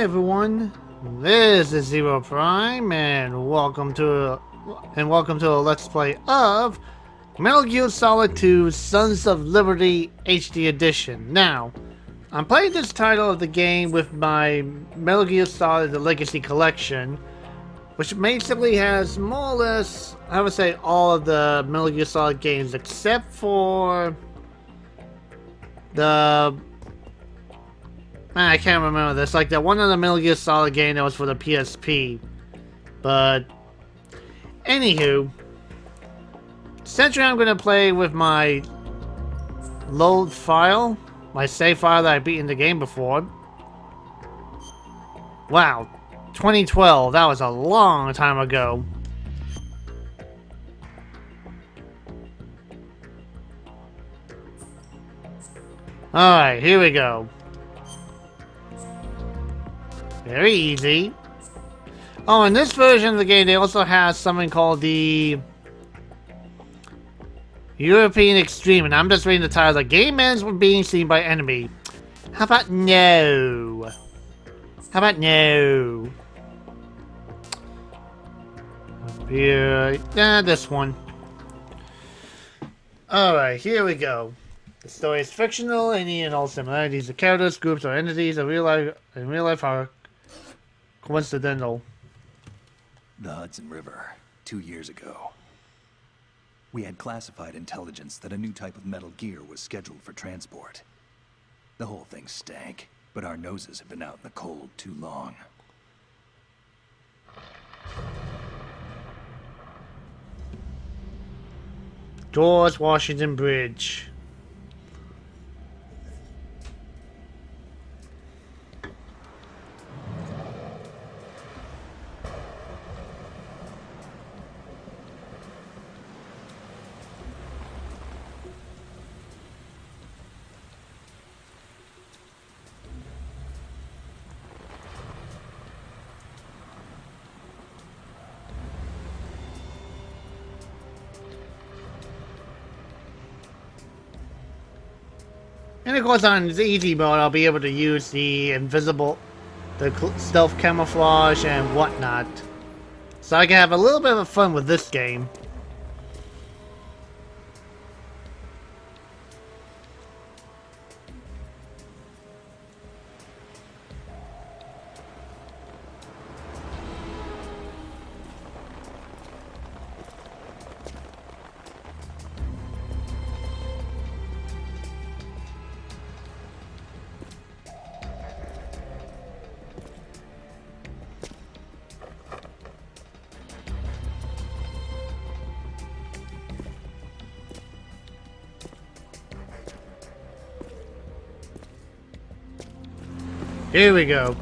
everyone, this is ZeroPrime, and welcome to a Let's Play of Metal Gear Solid 2: Sons of Liberty HD Edition. Now, I'm playing this title of the game with my Metal Gear Solid: The Legacy Collection, which basically has more or less, I would say, all of the Metal Gear Solid games except for the I can't remember this. Like that one of the Metal Gear Solid game that was for the PSP. But anywho, essentially I'm gonna play with my load file, my save file that I beat in the game before. Wow, 2012. That was a long time ago. All right, here we go. Very easy. Oh, in this version of the game, they also have something called the European Extreme, and I'm just reading the title. The game ends with being seen by enemy. How about no? How about no? Here, this one. Alright, here we go. The story is fictional, any and all similarities of characters, groups, or entities in real life are coincidental. The Hudson River, 2 years ago. We had classified intelligence that a new type of metal gear was scheduled for transport. The whole thing stank, but our noses had been out in the cold too long. George Washington Bridge. And of course on the easy mode I'll be able to use the stealth camouflage and whatnot. So I can have a little bit of fun with this game. Here we go.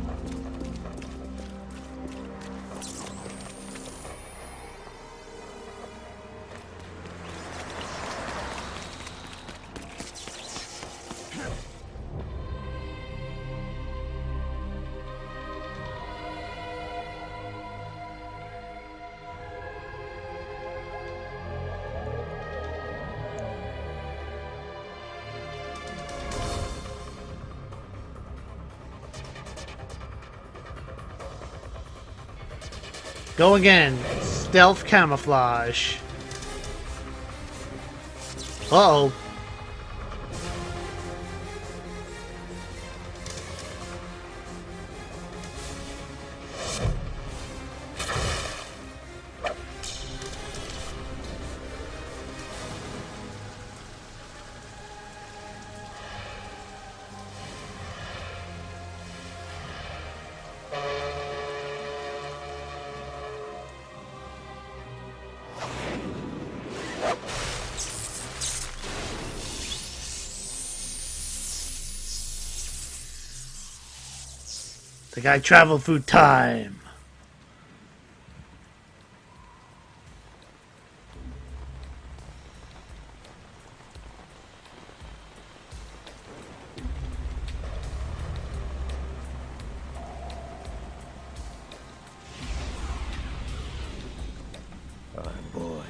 Go again. Stealth camouflage. Uh-oh. The guy traveled through time. Oh boy,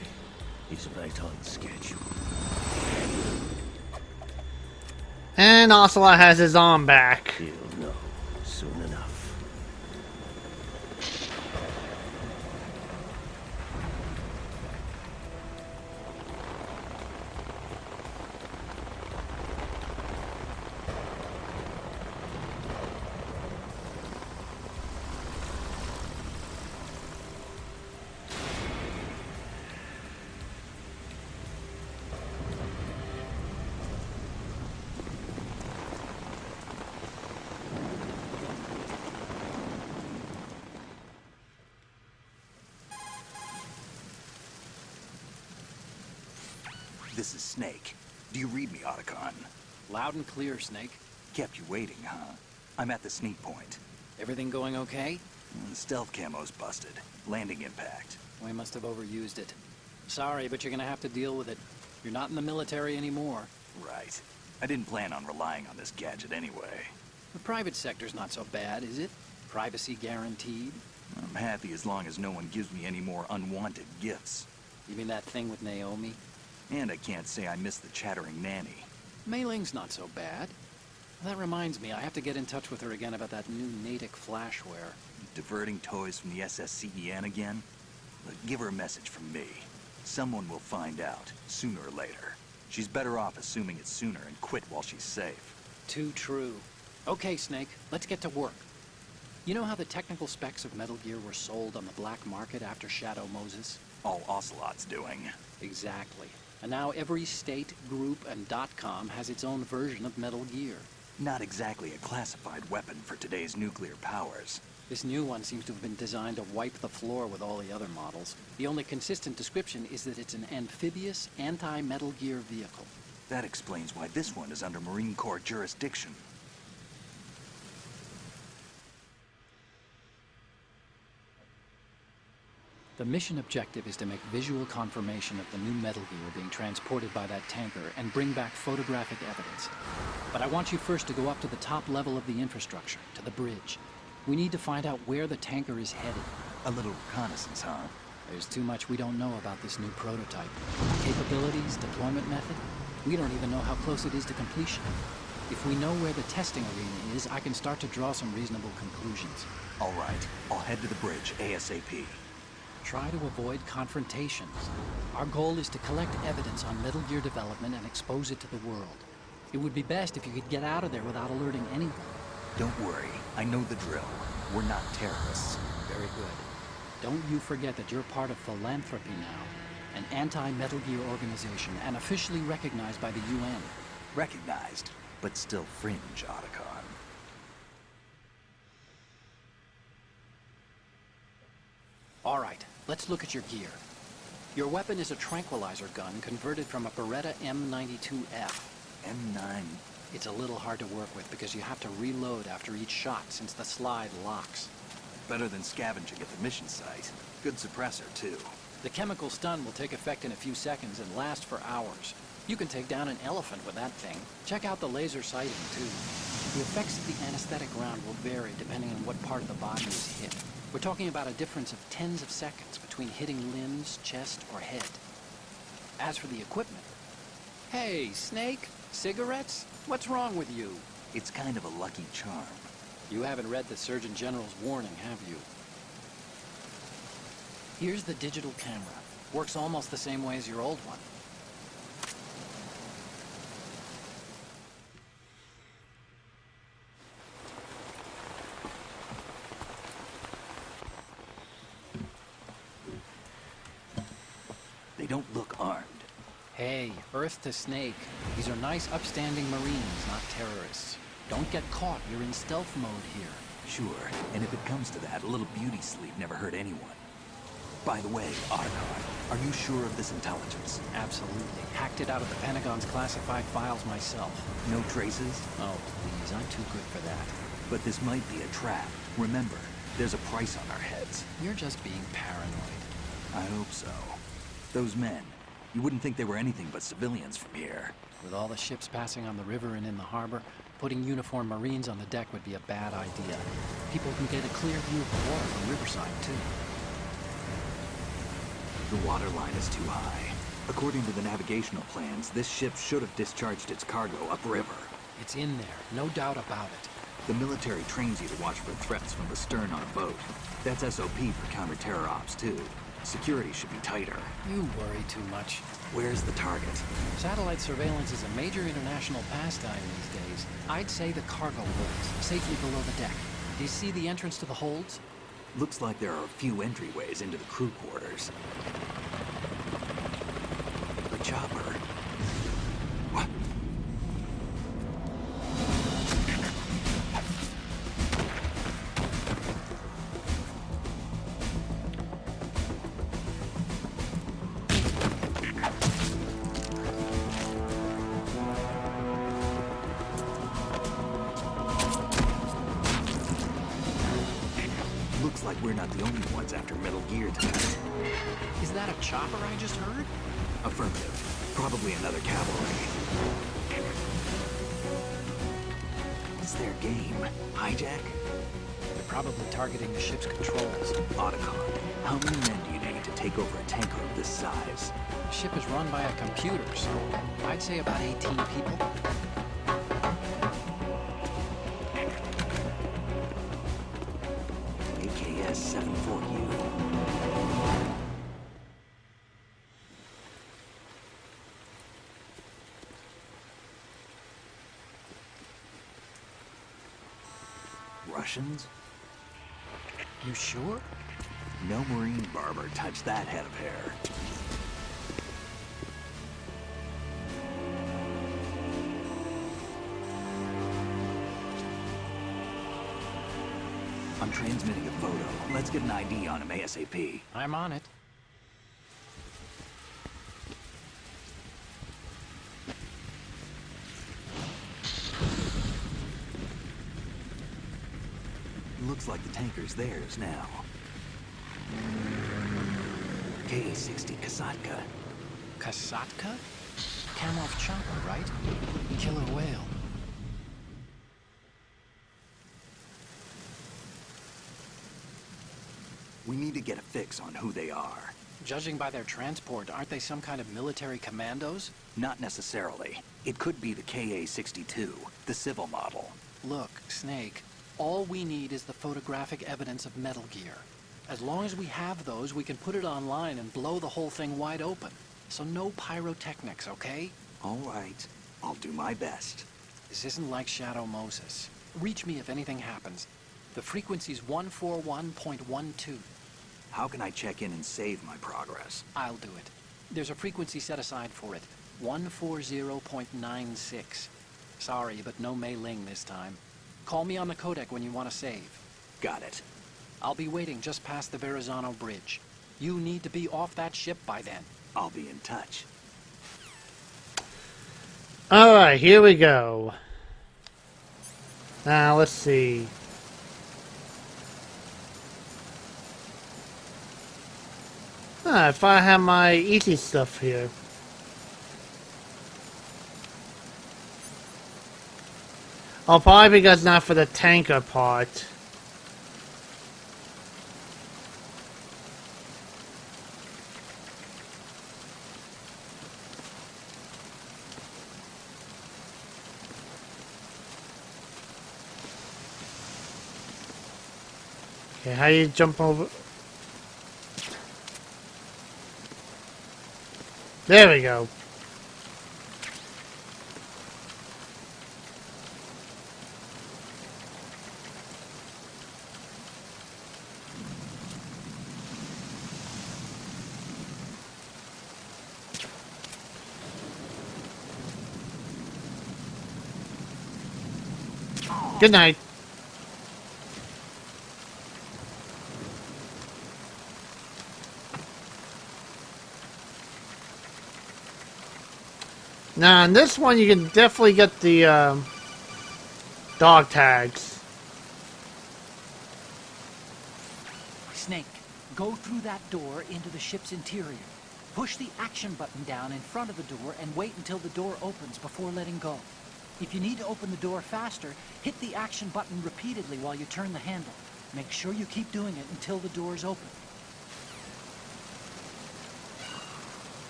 he's right on schedule. And Ocelot has his arm back. He'll know soon enough. This is Snake. Do you read me, Otacon? Loud and clear, Snake. Kept you waiting, huh? I'm at the sneak point. Everything going okay? The stealth camo's busted. Landing impact. We must have overused it. Sorry, but you're gonna have to deal with it. You're not in the military anymore. Right. I didn't plan on relying on this gadget anyway. The private sector's not so bad, is it? Privacy guaranteed? I'm happy as long as no one gives me any more unwanted gifts. You mean that thing with Naomi? And I can't say I miss the chattering nanny. Mei Ling's not so bad. That reminds me, I have to get in touch with her again about that new Natick flashware. Diverting toys from the SSCEN again? Look, give her a message from me. Someone will find out, sooner or later. She's better off assuming it sooner and quit while she's safe. Too true. Okay, Snake, let's get to work. You know how the technical specs of Metal Gear were sold on the black market after Shadow Moses? All Ocelot's doing. Exactly. And now every state, group, and .com has its own version of Metal Gear. Not exactly a classified weapon for today's nuclear powers. This new one seems to have been designed to wipe the floor with all the other models. The only consistent description is that it's an amphibious, anti-Metal Gear vehicle. That explains why this one is under Marine Corps jurisdiction. The mission objective is to make visual confirmation of the new Metal Gear being transported by that tanker and bring back photographic evidence. But I want you first to go up to the top level of the infrastructure, to the bridge. We need to find out where the tanker is headed. A little reconnaissance, huh? There's too much we don't know about this new prototype. Capabilities, deployment method. We don't even know how close it is to completion. If we know where the testing arena is, I can start to draw some reasonable conclusions. All right, I'll head to the bridge ASAP. Try to avoid confrontations. Our goal is to collect evidence on Metal Gear development and expose it to the world. It would be best if you could get out of there without alerting anyone. Don't worry, I know the drill. We're not terrorists. Very good. Don't you forget that you're part of Philanthropy now, an anti-Metal Gear organization and officially recognized by the UN. Recognized, but still fringe, Otacon. All right, let's look at your gear. Your weapon is a tranquilizer gun converted from a Beretta M92F. M9. It's a little hard to work with because you have to reload after each shot since the slide locks. Better than scavenging at the mission site. Good suppressor, too. The chemical stun will take effect in a few seconds and last for hours. You can take down an elephant with that thing. Check out the laser sighting, too. The effects of the anesthetic round will vary depending on what part of the body is hit. We're talking about a difference of tens of seconds between hitting limbs, chest, or head. As for the equipment... Hey, Snake? Cigarettes? What's wrong with you? It's kind of a lucky charm. You haven't read the Surgeon General's warning, have you? Here's the digital camera. Works almost the same way as your old one. They don't look armed. Hey, Earth to Snake. These are nice, upstanding Marines, not terrorists. Don't get caught. You're in stealth mode here. Sure, and if it comes to that, a little beauty sleep never hurt anyone. By the way, Otacon, are you sure of this intelligence? Absolutely. Hacked it out of the Pentagon's classified files myself. No traces? Oh, please, I'm too good for that. But this might be a trap. Remember, there's a price on our heads. You're just being paranoid. I hope so. Those men, you wouldn't think they were anything but civilians from here. With all the ships passing on the river and in the harbor, putting uniformed Marines on the deck would be a bad idea. People can get a clear view of the water from Riverside, too. The water line is too high. According to the navigational plans, this ship should have discharged its cargo upriver. It's in there, no doubt about it. The military trains you to watch for threats from the stern on a boat. That's SOP for counter-terror ops, too. Security should be tighter. You worry too much. Where's the target? Satellite surveillance is a major international pastime these days. I'd say the cargo holds, safely below the deck. Do you see the entrance to the holds? Looks like there are a few entryways into the crew quarters. The chopper. What? we're not the only ones after Metal Gear tonight. Is that a chopper I just heard? Affirmative. Probably another cavalry. What's their game? Hijack? They're probably targeting the ship's controls. Otacon, how many men do you need to take over a tanker of this size? The ship is run by a computer, so I'd say about 18 people. AKS 74U. Russians? You sure? No Marine barber touched that head of hair. I'm transmitting a photo. Let's get an ID on him ASAP. I'm on it. Looks like the tanker's theirs now. KA-60 Kasatka. Kasatka? Kamov chopper, right? Killer whale. We need to get a fix on who they are. Judging by their transport, aren't they some kind of military commandos? Not necessarily. It could be the KA-62, the civil model. Look, Snake, all we need is the photographic evidence of Metal Gear. As long as we have those, we can put it online and blow the whole thing wide open. So no pyrotechnics, okay? All right. I'll do my best. This isn't like Shadow Moses. Reach me if anything happens. The frequency's 141.12. How can I check in and save my progress? I'll do it. There's a frequency set aside for it. 140.96. Sorry, but no Mei Ling this time. Call me on the codec when you want to save. Got it. I'll be waiting just past the Verrazano Bridge. You need to be off that ship by then. I'll be in touch. Alright, here we go. Now, let's see. If I have my easy stuff here. Oh, probably because not for the tanker part. Okay, how do you jump over? There we go. Good night. Now, in this one, you can definitely get the dog tags. Snake, go through that door into the ship's interior. Push the action button down in front of the door and wait until the door opens before letting go. If you need to open the door faster, hit the action button repeatedly while you turn the handle. Make sure you keep doing it until the door is open.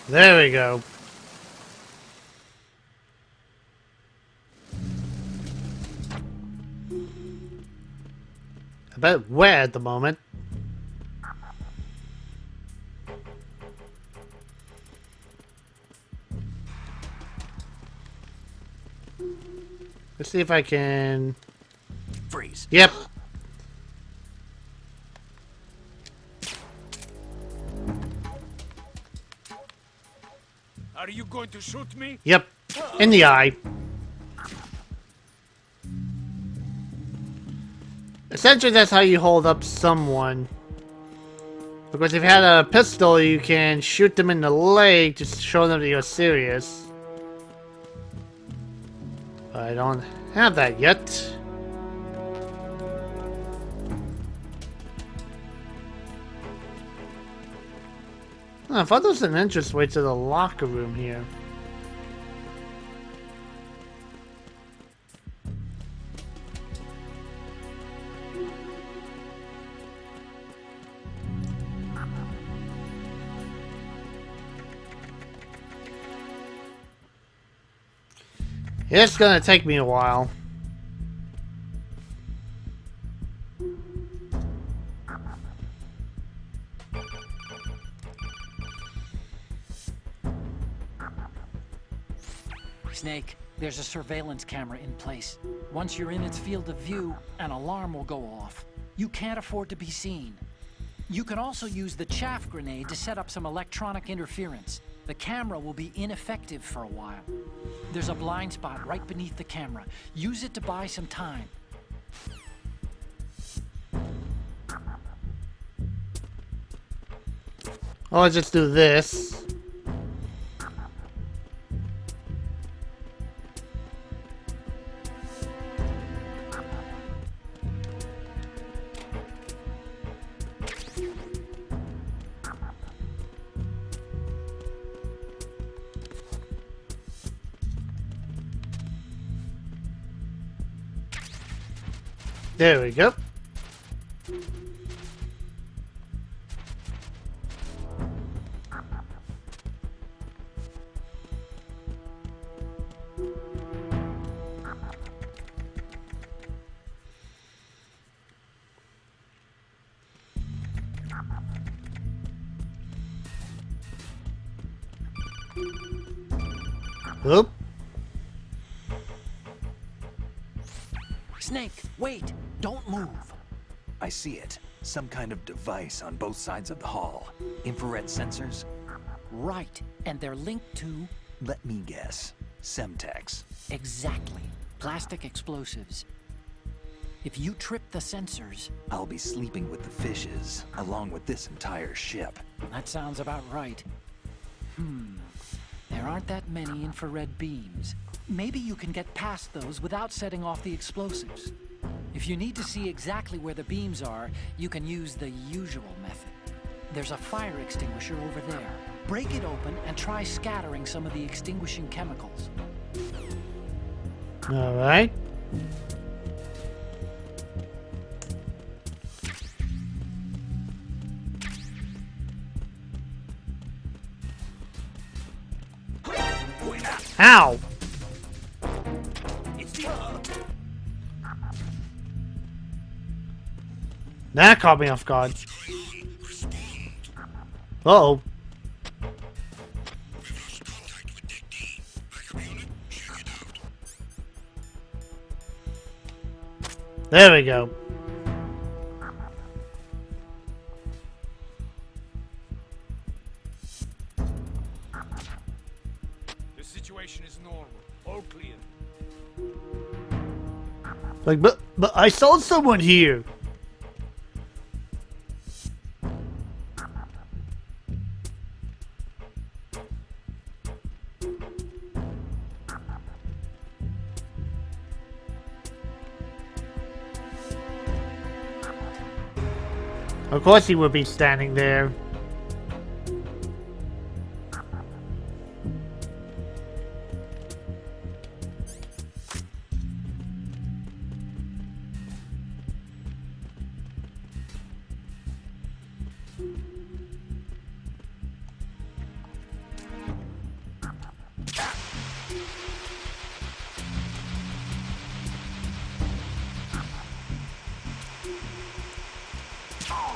There we go. A bit wet at the moment. Let's see if I can... Freeze. Yep. Are you going to shoot me? Yep. In the eye. Essentially, that's how you hold up someone. Because if you had a pistol, you can shoot them in the leg to show them that you're serious. But I don't have that yet. I thought there was an entrance way to the locker room here. It's gonna take me a while. Snake, there's a surveillance camera in place. Once you're in its field of view, an alarm will go off. You can't afford to be seen. You can also use the chaff grenade to set up some electronic interference. The camera will be ineffective for a while. There's a blind spot right beneath the camera. Use it to buy some time. I'll just do this. There we go. Oop. Snake, wait! Don't move! I see it. Some kind of device on both sides of the hall. Infrared sensors? Right, and they're linked to... Let me guess. Semtex. Exactly. Plastic explosives. If you trip the sensors... I'll be sleeping with the fishes, along with this entire ship. That sounds about right. There aren't that many infrared beams. Maybe you can get past those without setting off the explosives. If you need to see exactly where the beams are, you can use the usual method. There's a fire extinguisher over there. Break it open and try scattering some of the extinguishing chemicals. All right. Ow! That caught me off guard. Uh-oh. There we go. The situation is normal. All clear. Like, but I saw someone here. Of course he would be standing there.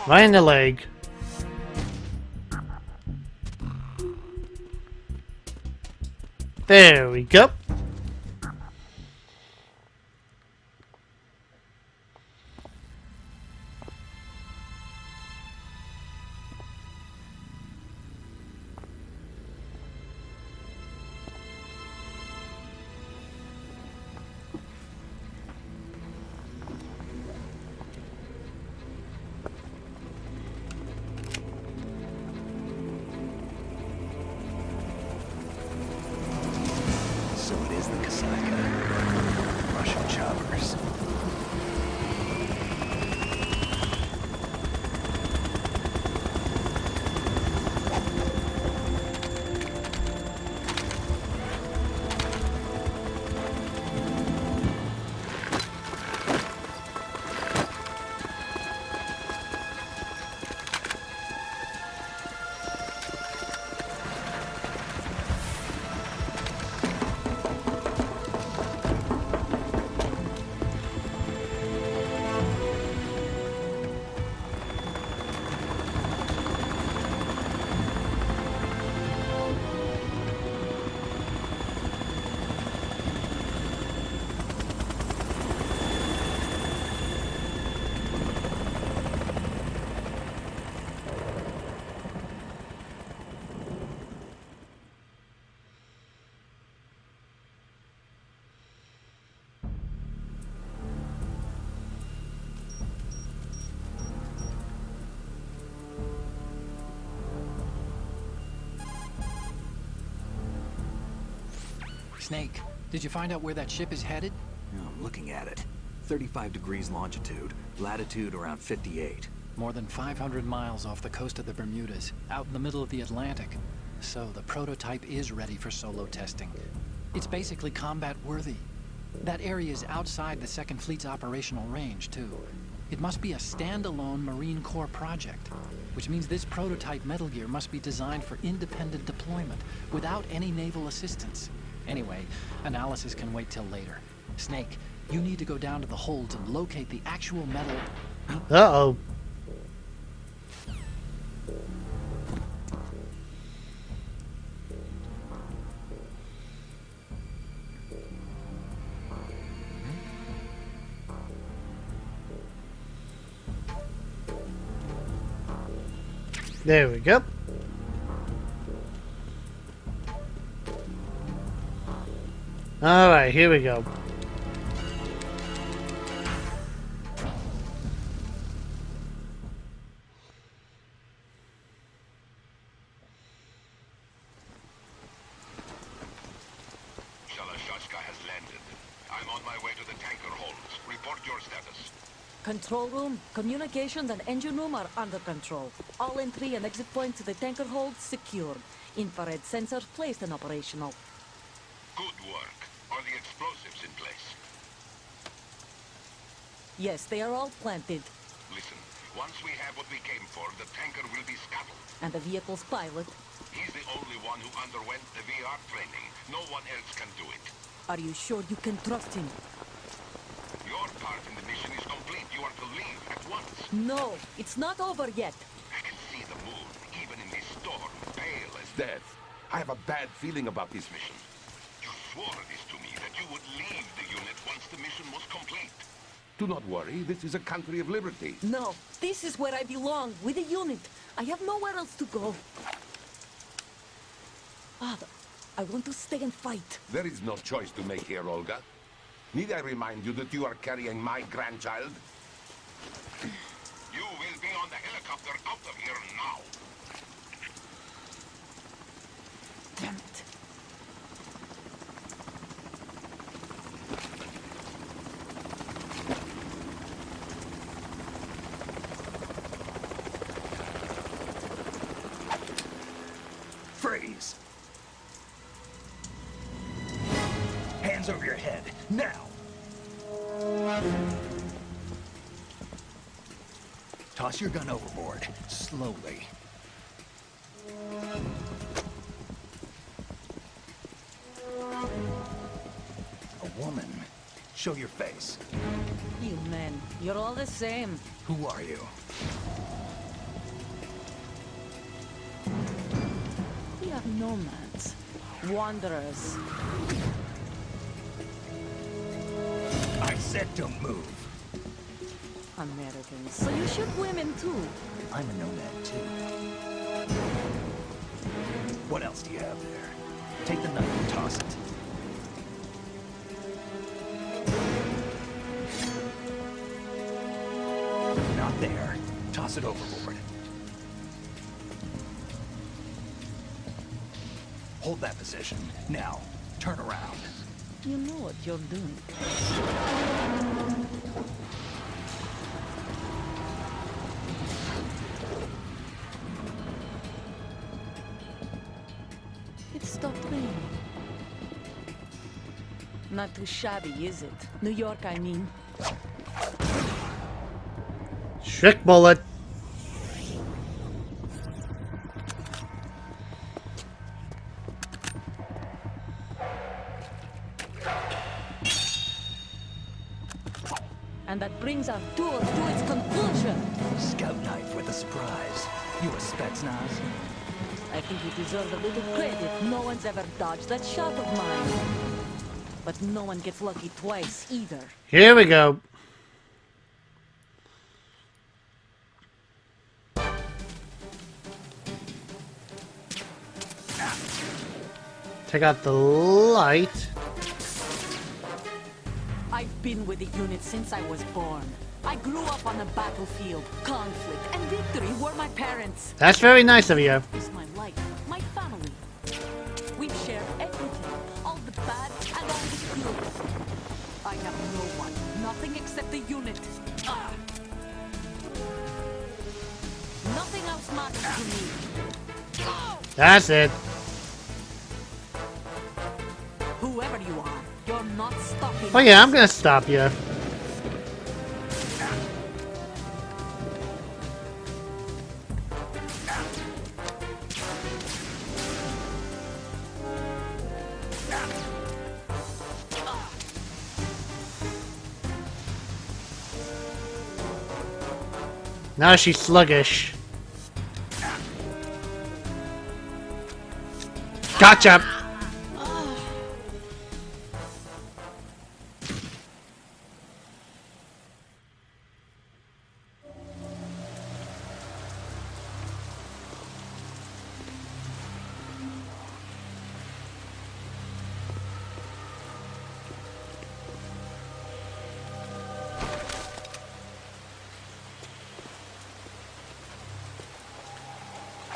Right in the leg. There we go. So it is the Kasaka. Russian choppers. Snake, did you find out where that ship is headed? I'm looking at it. 35 degrees longitude, latitude around 58. More than 500 miles off the coast of the Bermudas, out in the middle of the Atlantic. So the prototype is ready for solo testing. It's basically combat worthy. That area is outside the Second Fleet's operational range, too. It must be a standalone Marine Corps project, which means this prototype Metal Gear must be designed for independent deployment, without any naval assistance. Anyway, analysis can wait till later. Snake, you need to go down to the holds and locate the actual metal... Uh-oh. There we go. Alright, here we go. Shalashaska has landed. I'm on my way to the tanker holds. Report your status. Control room, communications and engine room are under control. All entry and exit points to the tanker hold secured. Infrared sensors placed and operational. Good work. Are the explosives in place? Yes, they are all planted. Listen, once we have what we came for, the tanker will be scuttled. And the vehicle's pilot. He's the only one who underwent the VR training. No one else can do it. Are you sure you can trust him? Your part in the mission is complete. You are to leave at once. No, it's not over yet. I can see the moon, even in this storm, pale as death. I have a bad feeling about this mission. You swore this to me, that you would leave the unit once the mission was complete. Do not worry, this is a country of liberty. No, this is where I belong, with the unit. I have nowhere else to go. Father, I want to stay and fight. There is no choice to make here, Olga. Need I remind you that you are carrying my grandchild? You will be on the helicopter out of here now. Damn it. Freeze! Hands over your head, now! Toss your gun overboard, slowly. A woman. Show your face. You men, you're all the same. Who are you? We are nomads. Wanderers. I said don't move. Americans. So you shoot women too. I'm a nomad too. What else do you have there? Take the knife and toss it. Not there. Toss it overboard. Hold that position. Now, turn around. You know what you're doing. It stopped raining. Not too shabby, is it? New York, I mean. Trick bullet. And that brings our tour to its conclusion. Scout knife with a surprise. You a Spetsnaz? I think you deserve a little credit. No one's ever dodged that shot of mine. But no one gets lucky twice, either. Here we go. Take out the light. I've been with the unit since I was born. I grew up on the battlefield. Conflict and victory were my parents. That's very nice of you. It's my life, my family. We've shared everything. All the bad That's it. Whoever you are, you're not stopping Oh yeah, us. I'm gonna stop you. Now she's sluggish. Gotcha!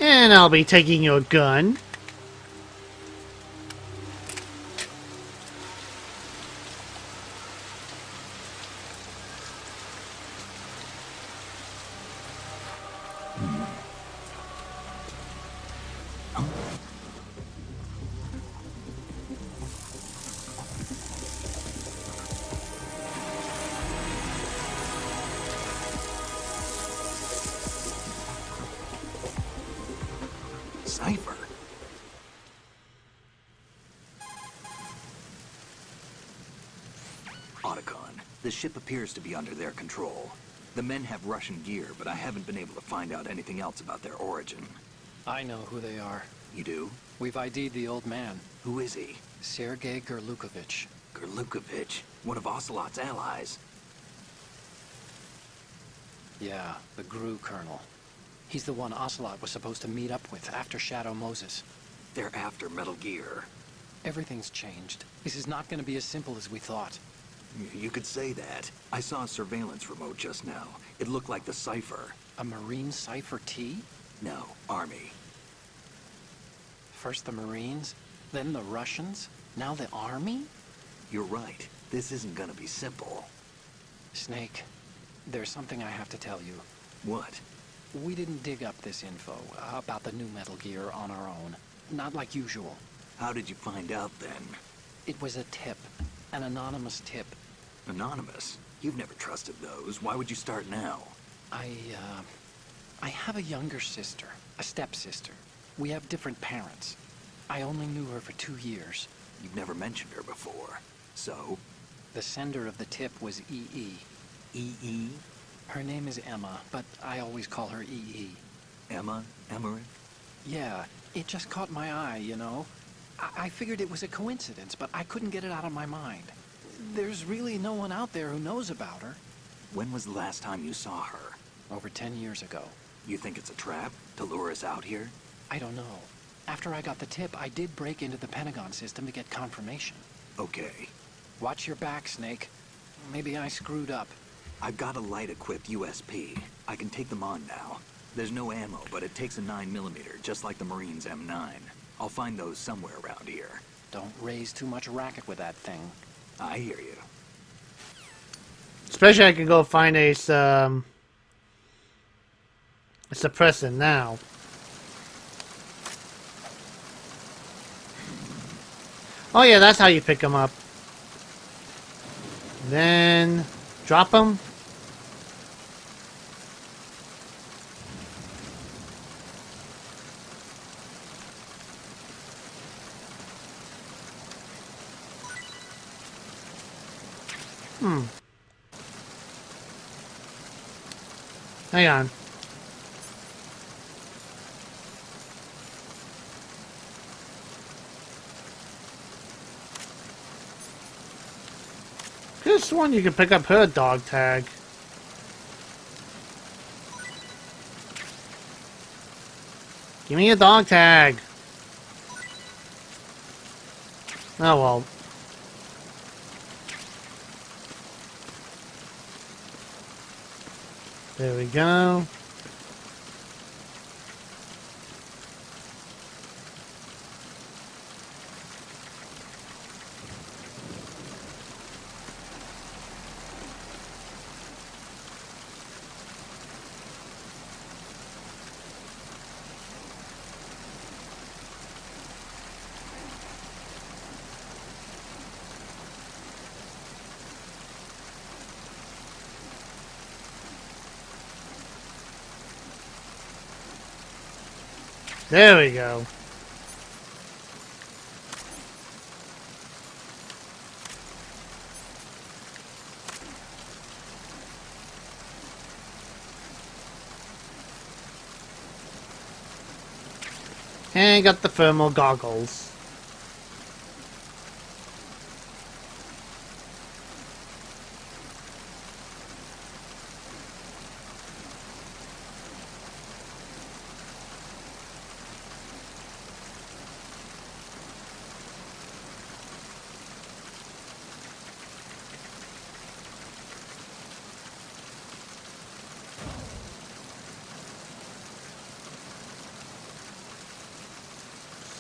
And I'll be taking your gun. Cipher? Otacon, the ship appears to be under their control. The men have Russian gear, but I haven't been able to find out anything else about their origin. I know who they are. You do? We've ID'd the old man, Who is he? Sergei Gerlukovich. Gerlukovich, one of Ocelot's allies. Yeah, the GRU colonel. He's the one Ocelot was supposed to meet up with after Shadow Moses. They're after Metal Gear. Everything's changed. This is not going to be as simple as we thought. You could say that. I saw a surveillance remote just now. It looked like the Cipher. A Marine Cipher T? No, Army. First the Marines, then the Russians, now the Army? You're right. This isn't gonna be simple. Snake, there's something I have to tell you. What? We didn't dig up this info about the new Metal Gear on our own. Not like usual. How did you find out then? It was a tip. An anonymous tip. Anonymous? You've never trusted those. Why would you start now? I have a younger sister, a stepsister. We have different parents. I only knew her for 2 years. You've never mentioned her before. So? The sender of the tip was EE. EE? Her name is Emma, but I always call her EE. Emma? Emmerich? Yeah, it just caught my eye, you know? I figured it was a coincidence, but I couldn't get it out of my mind. There's really no one out there who knows about her. When was the last time you saw her? Over 10 years ago. You think it's a trap? To lure us out here? I don't know. After I got the tip, I did break into the Pentagon system to get confirmation. Okay. Watch your back, Snake. Maybe I screwed up. I've got a light-equipped USP. I can take them on now. There's no ammo, but it takes a 9mm, just like the Marines' M9. I'll find those somewhere around here. Don't raise too much racket with that thing. I hear you. Especially I can go find a suppressant now. Oh yeah, that's how you pick them up. Then drop them. Hang on. This one you can pick up her dog tag. Give me a dog tag. Oh well. There we go. There we go. And got the thermal goggles.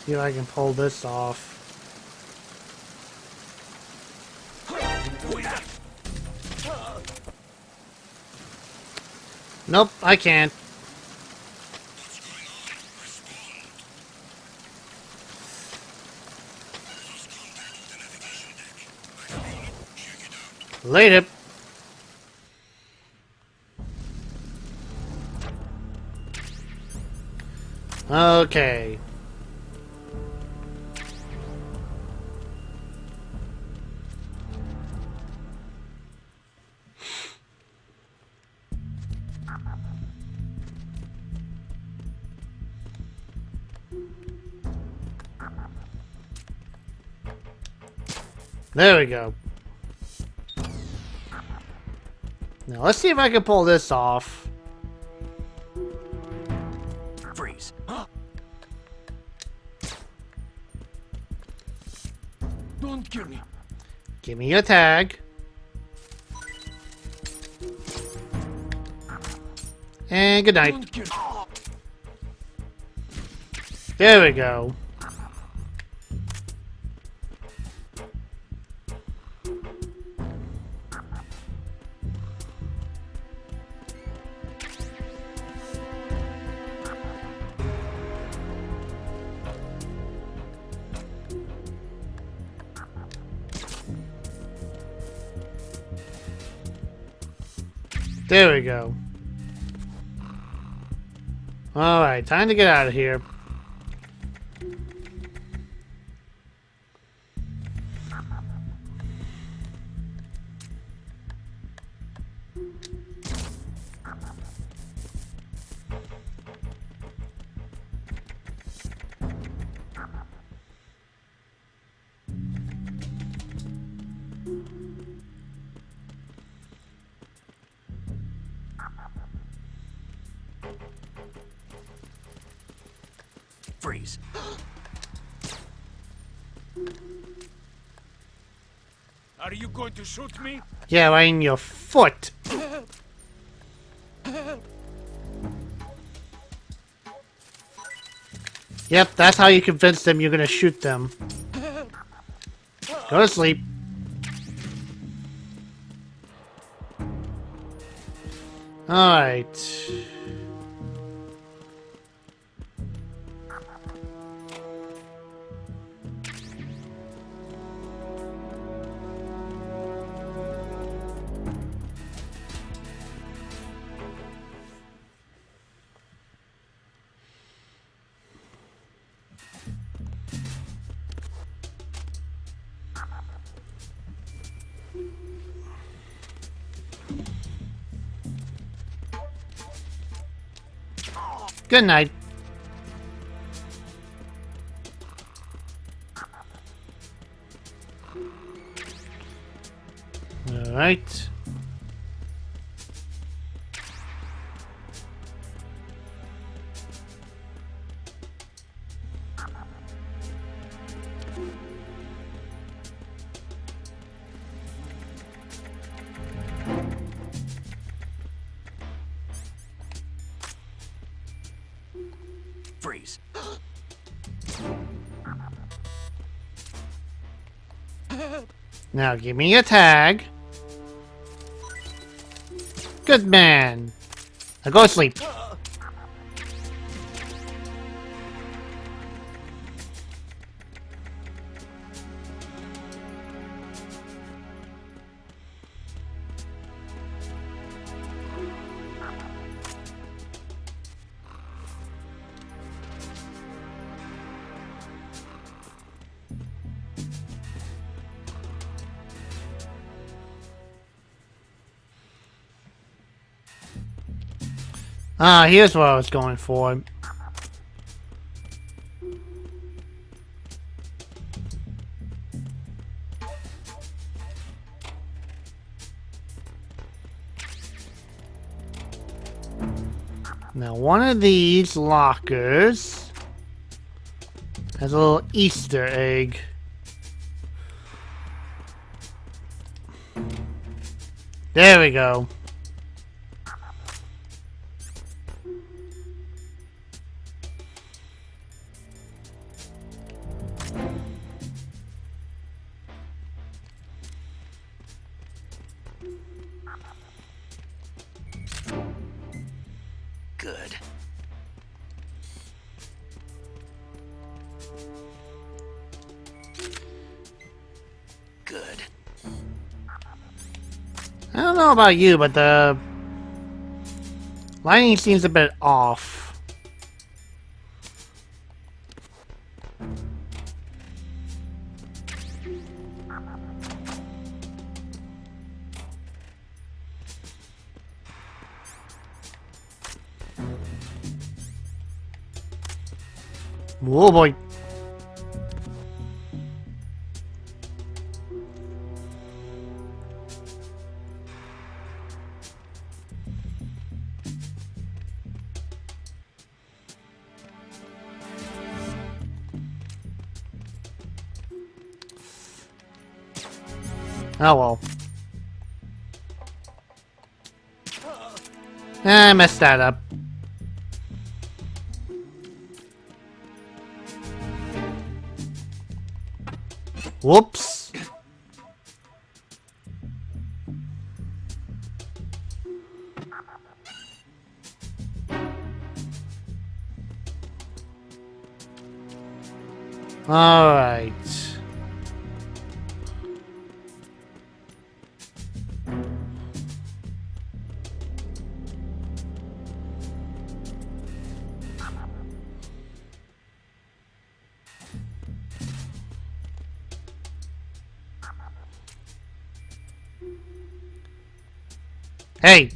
See if I can pull this off. Nope, I can't. Later. Okay. There we go. Now let's see if I can pull this off. Freeze. Don't kill me. Give me your tag. And good night. Don't kill me. There we go. There we go. Alright, time to get out of here. Freeze. Are you going to shoot me? Yeah, right in your foot. Yep, that's how you convince them you're gonna shoot them. Go to sleep. Alright. Good night. All right. Freeze. Now give me a tag. Good man. Now go to sleep. Ah, here's what I was going for. Now, one of these lockers has a little Easter egg. There we go. Good. Good. I don't know about you, but the lighting seems a bit off. Oh boy. Oh well. I messed that up. Whoops. All right. Hey,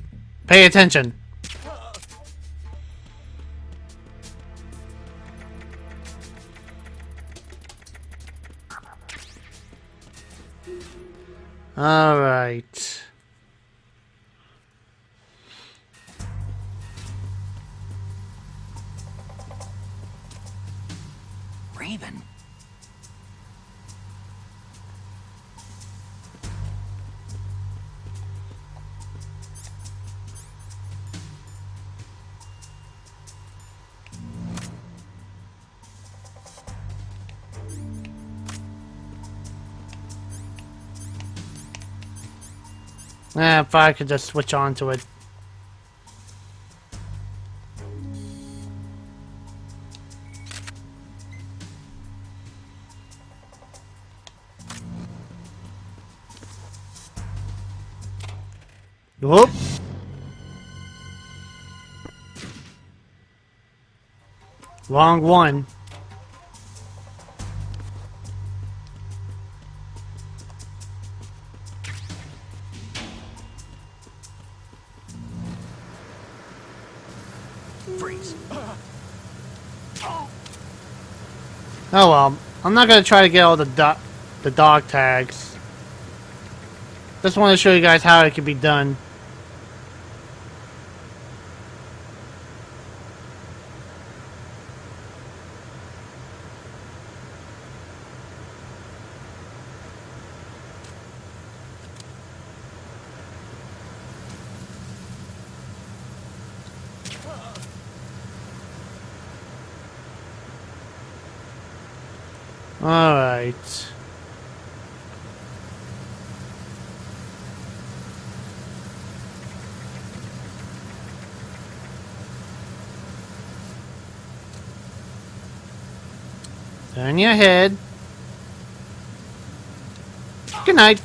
pay attention. All right. Raven. If I could just switch on to it. Whoop. Wrong one. Freeze. Oh well. I'm not gonna try to get all the dog tags. Just want to show you guys how it can be done. All right. Turn your head. Good night.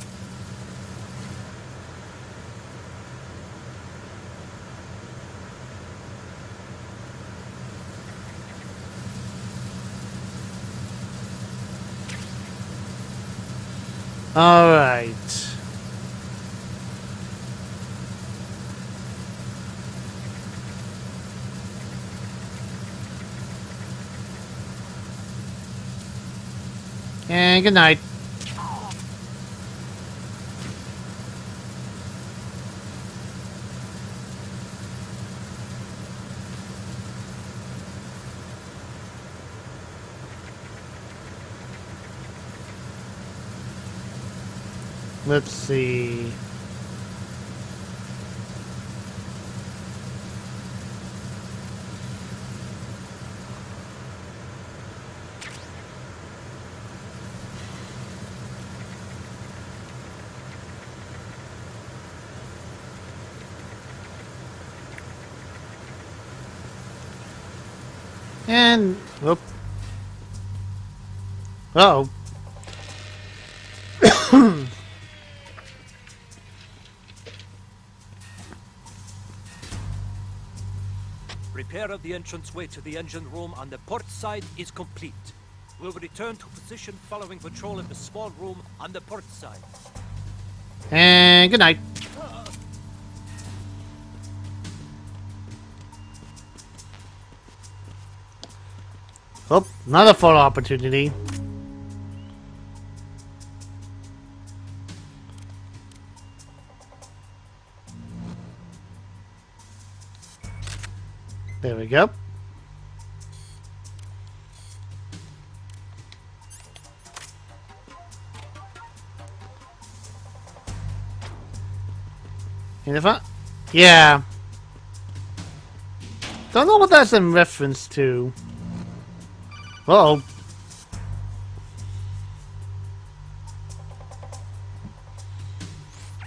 All right. And good night. Let's see. And whoop. Uh-oh. Repair of the entranceway to the engine room on the port side is complete. We'll return to position following patrol in the small room on the port side. And good night. Oh, another photo opportunity. There we go. In the front? Yeah. Don't know what that's in reference to. Uh-oh.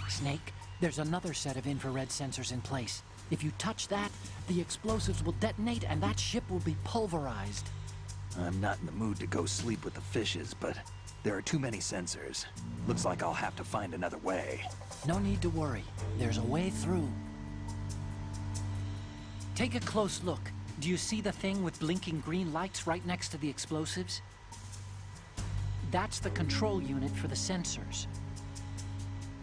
Snake, there's another set of infrared sensors in place. If you touch that, the explosives will detonate and that ship will be pulverized. I'm not in the mood to go sleep with the fishes, but there are too many sensors. Looks like I'll have to find another way. No need to worry. There's a way through. Take a close look. Do you see the thing with blinking green lights right next to the explosives? That's the control unit for the sensors.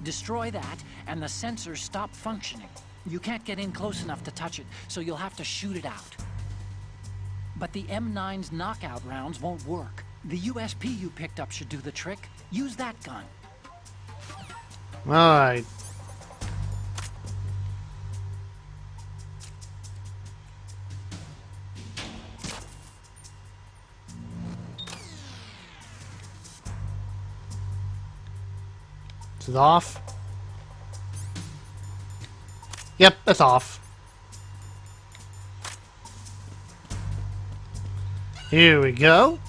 Destroy that, and the sensors stop functioning. You can't get in close enough to touch it, so you'll have to shoot it out. But the M9's knockout rounds won't work. The USP you picked up should do the trick. Use that gun. Alright. Is it off? Yep, it's off. Here we go.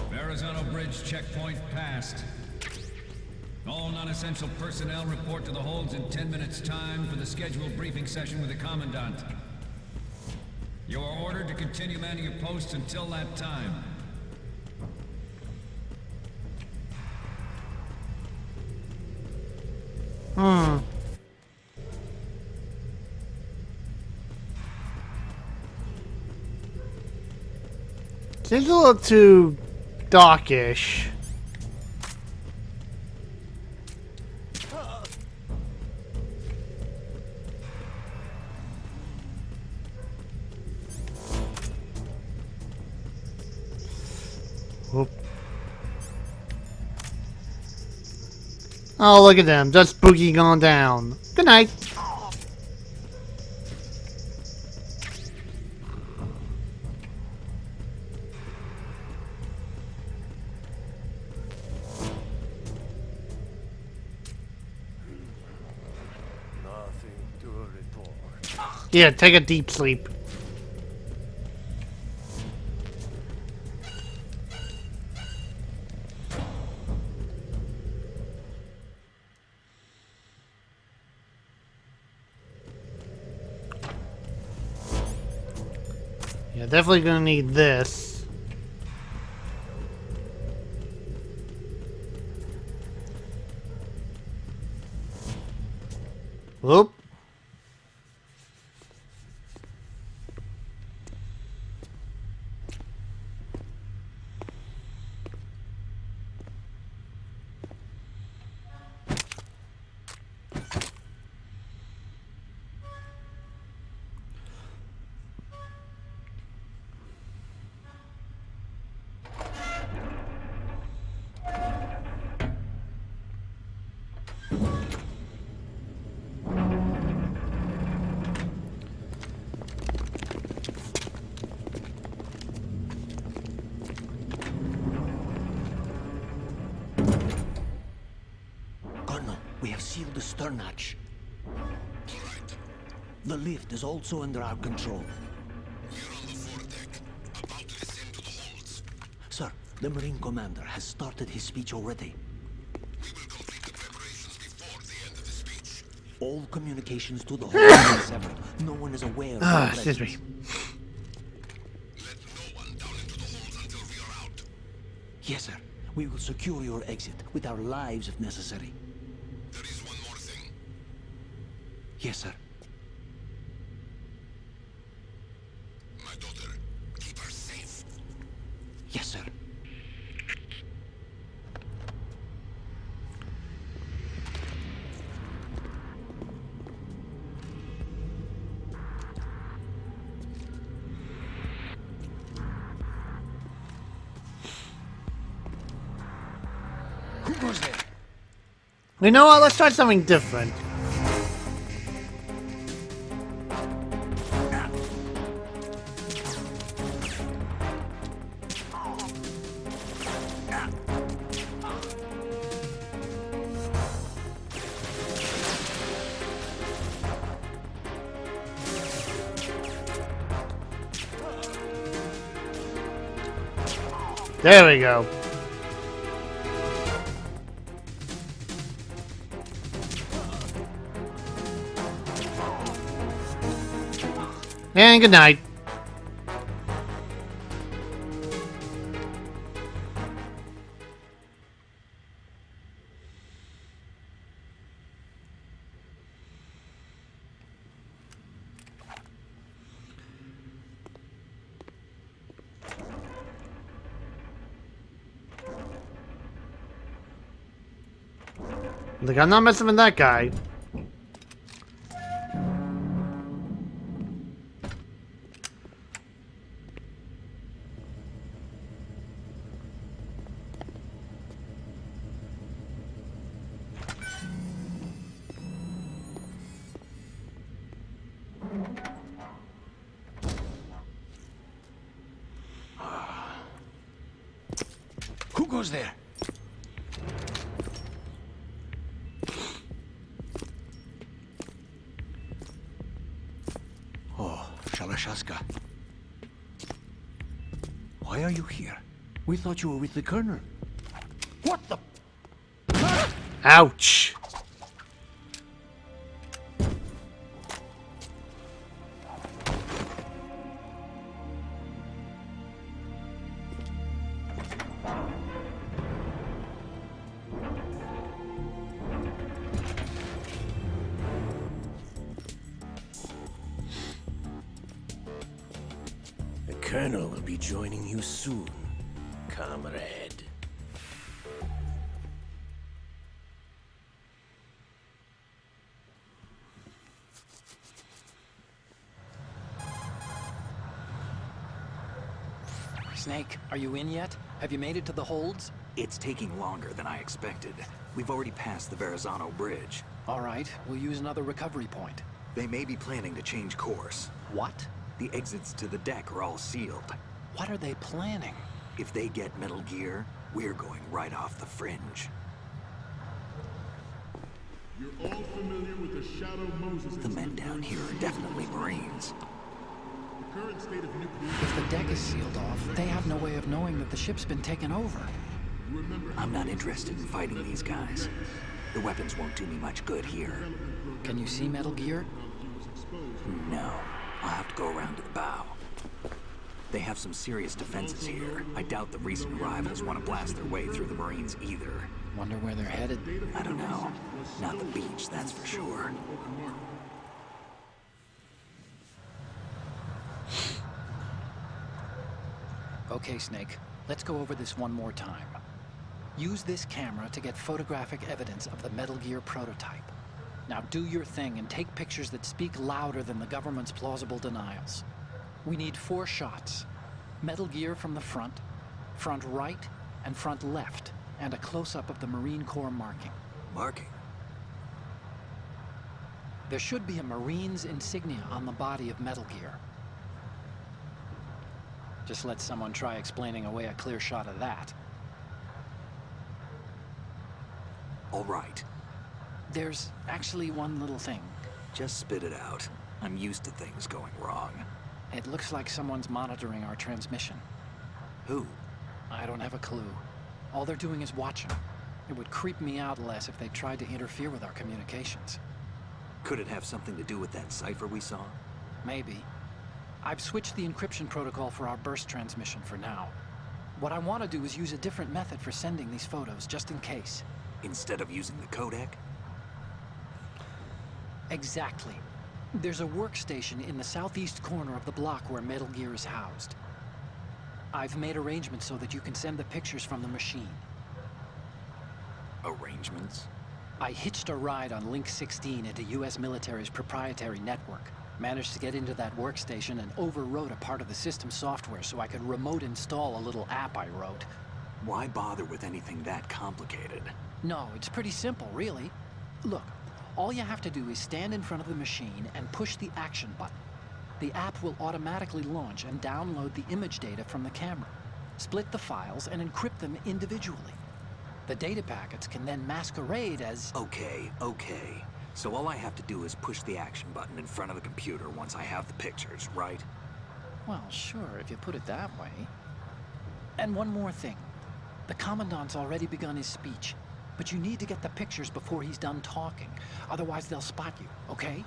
Verrazano Bridge checkpoint passed. All non-essential personnel report to the holds in 10 minutes' time for the scheduled briefing session with the Commandant. You are ordered to continue manning your posts until that time. Seems a little too darkish. Whoop. Oh, look at them, just boogieing on down. Good night. Nothing to report. Yeah, take a deep sleep. Yeah, definitely gonna need this. Whoop. seal the stern hatch. The lift is also under our control. We're on the foredeck, about to descend to the holds. Sir, the Marine Commander has started his speech already. We will complete the preparations before the end of the speech. All communications to the hold are severed. No one is aware of our Excuse me. presence. Let no one down into the holds until we are out. Yes, sir. We will secure your exit with our lives if necessary. There is one more thing. Yes, sir. My daughter, keep her safe. Yes, sir. Who goes there? You know what? Let's try something different. There we go. And good night. Look, I'm not messing with that guy. Who goes there? Oh, Shalashaska. Why are you here? We thought you were with the Colonel. What the? Ouch. The Colonel will be joining you soon, comrade. Snake, are you in yet? Have you made it to the holds? It's taking longer than I expected. We've already passed the Verrazano Bridge. All right, we'll use another recovery point. They may be planning to change course. What? The exits to the deck are all sealed. What are they planning? If they get Metal Gear, we're going right off the fringe. You're all familiar with the Shadow Moses. The men down here are definitely Marines. The current state of nuclear. If the deck is sealed off, they have no way of knowing that the ship's been taken over. I'm not interested in fighting these guys. The weapons won't do me much good here. Can you see Metal Gear? No. I'll have to go around to the bow. They have some serious defenses here. I doubt the recent arrivals want to blast their way through the Marines either. Wonder where they're headed. I don't know. Not the beach, that's for sure. Okay, Snake. Let's go over this one more time. Use this camera to get photographic evidence of the Metal Gear prototype. Now do your thing and take pictures that speak louder than the government's plausible denials. We need 4 shots. Metal Gear from the front right, and front left, and a close-up of the Marine Corps marking. Marking? There should be a Marine's insignia on the body of Metal Gear. Just let someone try explaining away a clear shot of that. All right. There's actually one little thing. Just spit it out. I'm used to things going wrong. It looks like someone's monitoring our transmission. Who? I don't have a clue. All they're doing is watching. It would creep me out less if they tried to interfere with our communications. Could it have something to do with that cipher we saw? Maybe. I've switched the encryption protocol for our burst transmission for now. What I want to do is use a different method for sending these photos, just in case. Instead of using the codec? Exactly. There's a workstation in the southeast corner of the block where Metal Gear is housed. I've made arrangements so that you can send the pictures from the machine. Arrangements? I hitched a ride on Link 16 into US military's proprietary network. Managed to get into that workstation and overwrote a part of the system software so I could remote install a little app I wrote. Why bother with anything that complicated? No, it's pretty simple, really. Look, all you have to do is stand in front of the machine and push the action button. The app will automatically launch and download the image data from the camera, split the files, and encrypt them individually. The data packets can then masquerade as... Okay. So all I have to do is push the action button in front of the computer once I have the pictures, right? Well, sure, if you put it that way. And one more thing. The Commandant's already begun his speech, but you need to get the pictures before he's done talking. Otherwise, they'll spot you, okay?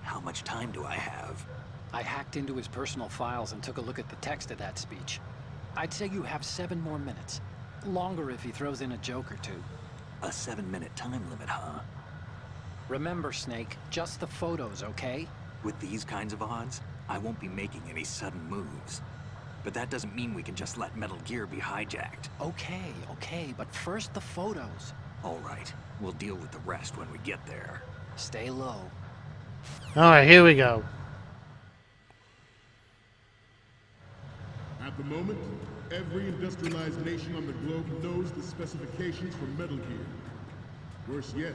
How much time do I have? I hacked into his personal files and took a look at the text of that speech. I'd say you have 7 more minutes. Longer if he throws in a joke or two. A 7-minute time limit, huh? Remember, Snake, just the photos, okay? With these kinds of odds, I won't be making any sudden moves. But that doesn't mean we can just let Metal Gear be hijacked. Okay, but first the photos. All right, we'll deal with the rest when we get there. Stay low. Alright, here we go. At the moment, every industrialized nation on the globe knows the specifications for Metal Gear. Worse yet,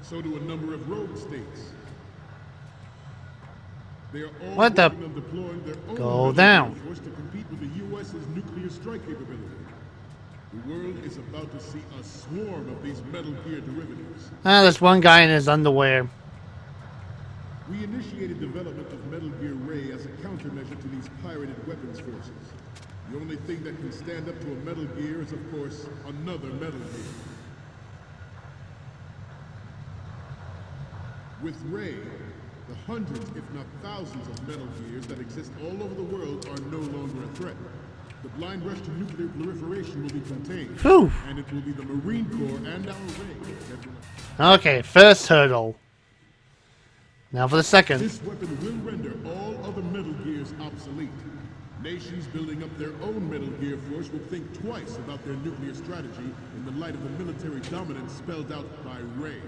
so do a number of rogue states. They are all What the? working on deploying their own Go Metal down. Gear force to compete with the U.S.'s nuclear strike capability. The world is about to see a swarm of these Metal Gear derivatives. Ah, there's one guy in his underwear. We initiated development of Metal Gear Ray as a countermeasure to these pirated weapons forces. The only thing that can stand up to a Metal Gear is, of course, another Metal Gear. With Ray, the hundreds, if not thousands, of Metal Gears that exist all over the world are no longer a threat. The blind rush to nuclear proliferation will be contained, Whew. and it will be the Marine Corps and our Ray that will... Okay, first hurdle. Now for the second. This weapon will render all other Metal Gears obsolete. Nations building up their own Metal Gear force will think twice about their nuclear strategy in the light of the military dominance spelled out by Ray.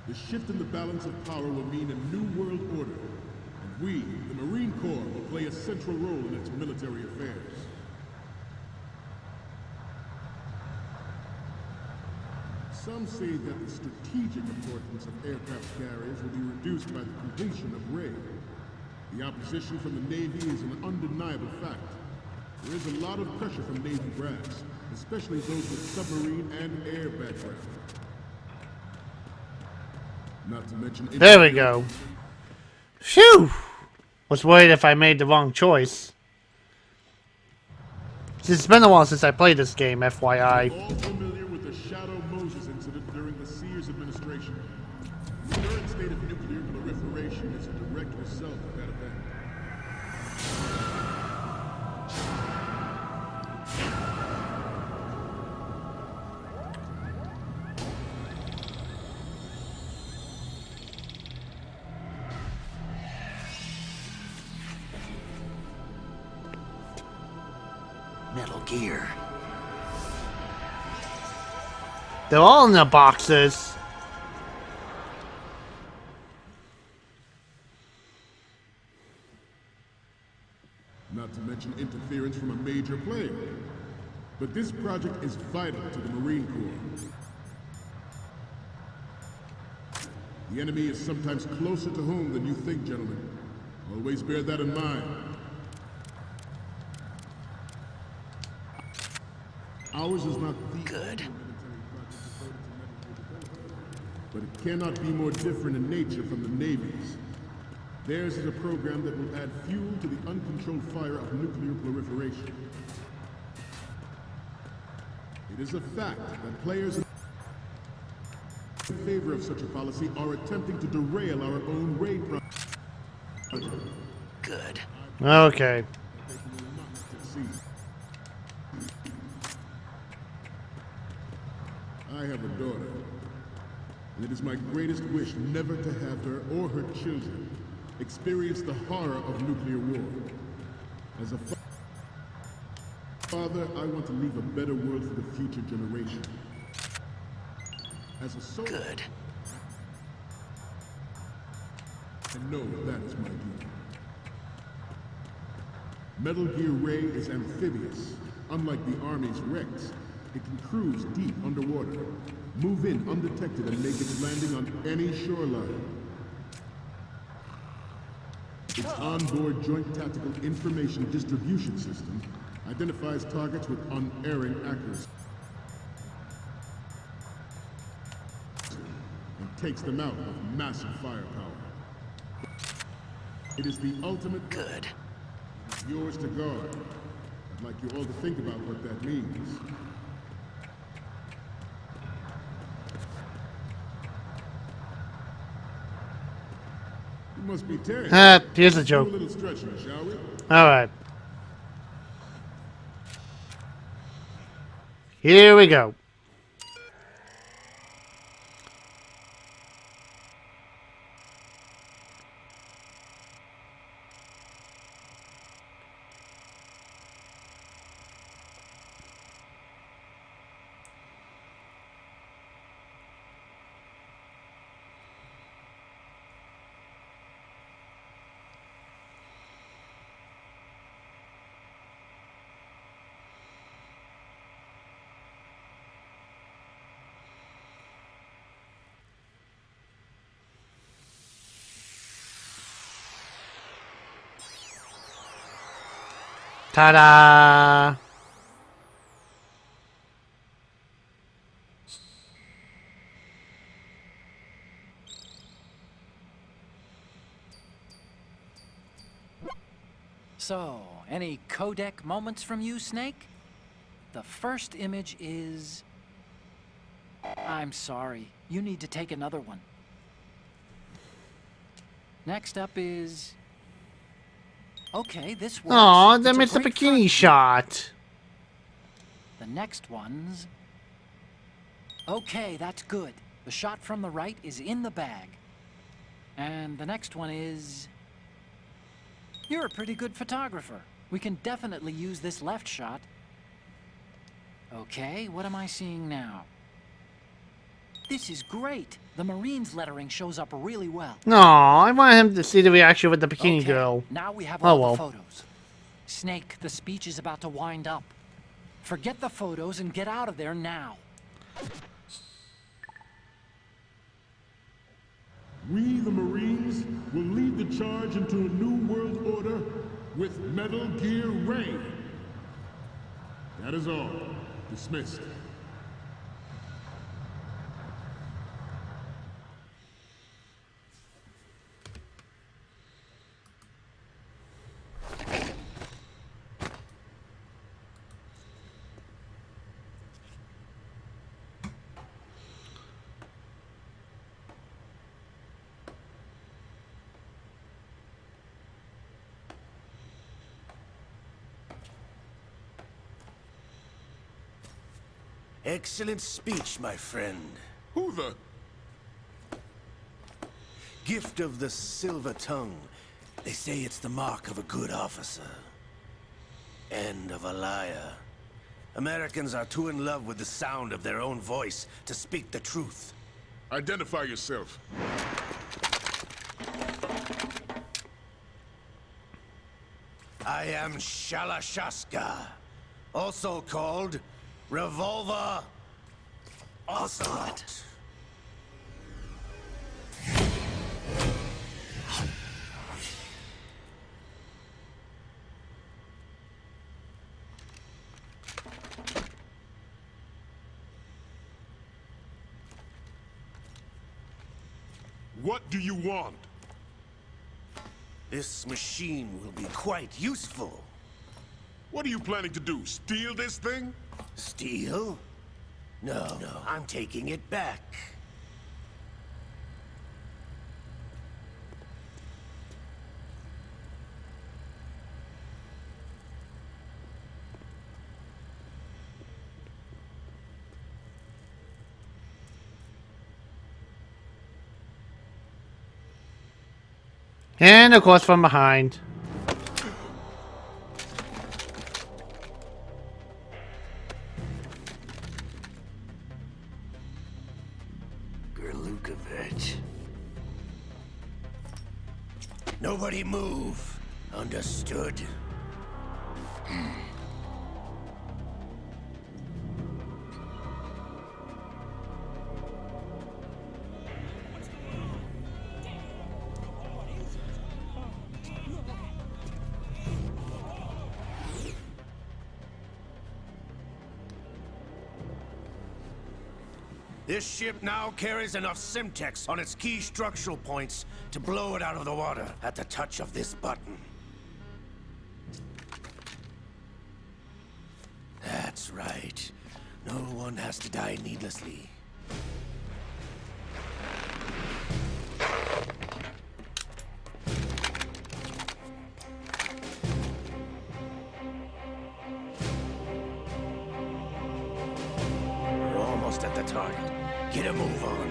The shift in the balance of power will mean a new world order, and we, the Marine Corps, will play a central role in its military affairs. Some say that the strategic importance of aircraft carriers will be reduced by the completion of Ray. The opposition from the Navy is an undeniable fact. There is a lot of pressure from Navy brass, especially those with submarine and air background. Not to mention... There we go. Phew! Was worried if I made the wrong choice. It's been a while since I played this game, FYI. All familiar with the Shadow Moses incident during the Sears administration. The current state of nuclear proliferation is a direct result of that event. Metal Gear. They're all in the boxes. Not to mention interference from a major player. But this project is vital to the Marine Corps. The enemy is sometimes closer to home than you think, gentlemen. Always bear that in mind. Ours is not the Good. but it cannot be more different in nature from the Navy's. Theirs is a program that will add fuel to the uncontrolled fire of nuclear proliferation. It is a fact that players in favor of such a policy are attempting to derail our own Ray project. Good. Okay. I have a daughter, and it is my greatest wish never to have her or her children experience the horror of nuclear war. As a father, I want to leave a better world for the future generation. As a soldier, Good. I know that is my duty. Metal Gear Ray is amphibious. Unlike the Army's Rex, it can cruise deep underwater, move in undetected and make its landing on any shoreline. Its onboard Joint Tactical Information Distribution System identifies targets with unerring accuracy and takes them out with massive firepower. It is the ultimate... Good. It's yours to guard. I'd like you all to think about what that means. You must be tired. Here's a Do a joke. little stretching, shall we? Alright. Here we go. Ta-da! So, any codec moments from you, Snake? The first image is... I'm sorry. You need to take another one. Next up is... Okay, this works. Aw, It's they a missed the great bikini front shot. view. The next one's... Okay, that's good. The shot from the right is in the bag. And the next one is... You're a pretty good photographer. We can definitely use this left shot. Okay, what am I seeing now? This is great. The Marines lettering shows up really well. No, I want him to see the reaction with the bikini girl. Now we have Oh, all well. the photos. Snake, the speech is about to wind up. Forget the photos and get out of there now. We, the Marines, will lead the charge into a new world order with Metal Gear Ray. That is all. Dismissed. Excellent speech, my friend. Who the... Gift of the silver tongue. They say it's the mark of a good officer. And of a liar. Americans are too in love with the sound of their own voice to speak the truth. Identify yourself. I am Shalashaska, also called Revolver Ocelot. What do you want? This machine will be quite useful. What are you planning to do? Steal this thing? Steal? No, I'm taking it back. And of course from behind. Gerlukovich. Nobody move. Understood? This ship now carries enough Simtex on its key structural points to blow it out of the water at the touch of this button. That's right. No one has to die needlessly. We're almost at the target. Get a move on.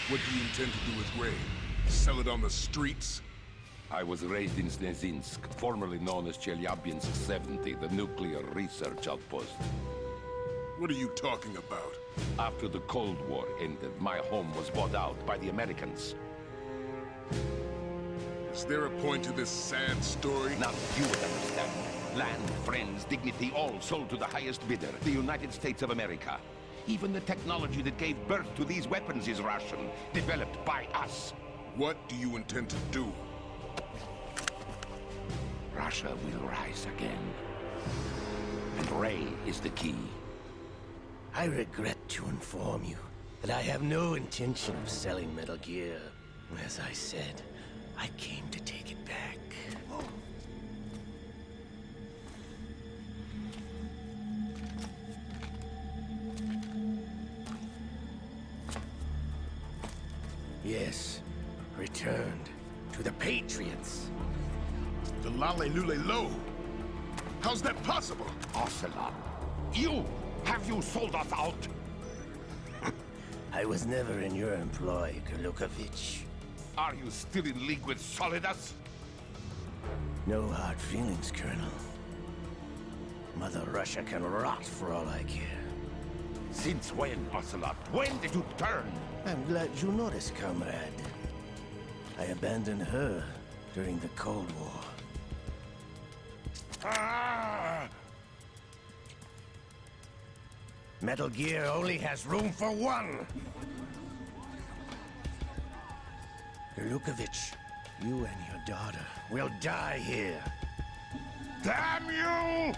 What do you intend to do with Ray? Sell it on the streets? I was raised in Snezinsk, formerly known as Chelyabinsk 70, the nuclear research outpost. What are you talking about? After the Cold War ended, my home was bought out by the Americans. Is there a point to this sad story? Now you would understand. Land, friends, dignity, all sold to the highest bidder, the United States of America. Even the technology that gave birth to these weapons is Russian, developed by us. What do you intend to do? Russia will rise again. And Ray is the key. I regret to inform you that I have no intention of selling Metal Gear. As I said, I came to take it back. Yes, returned to the Patriots. The Lale Lule Lo? How's that possible? Ocelot, have you sold us out? I was never in your employ, Gerlukovich. Are you still in league with Solidus? No hard feelings, Colonel. Mother Russia can rot for all I care. Since when, Ocelot? When did you turn? I'm glad you noticed, comrade. I abandoned her during the Cold War. Metal Gear only has room for one! Gerlukovich, you and your daughter will die here. Damn you!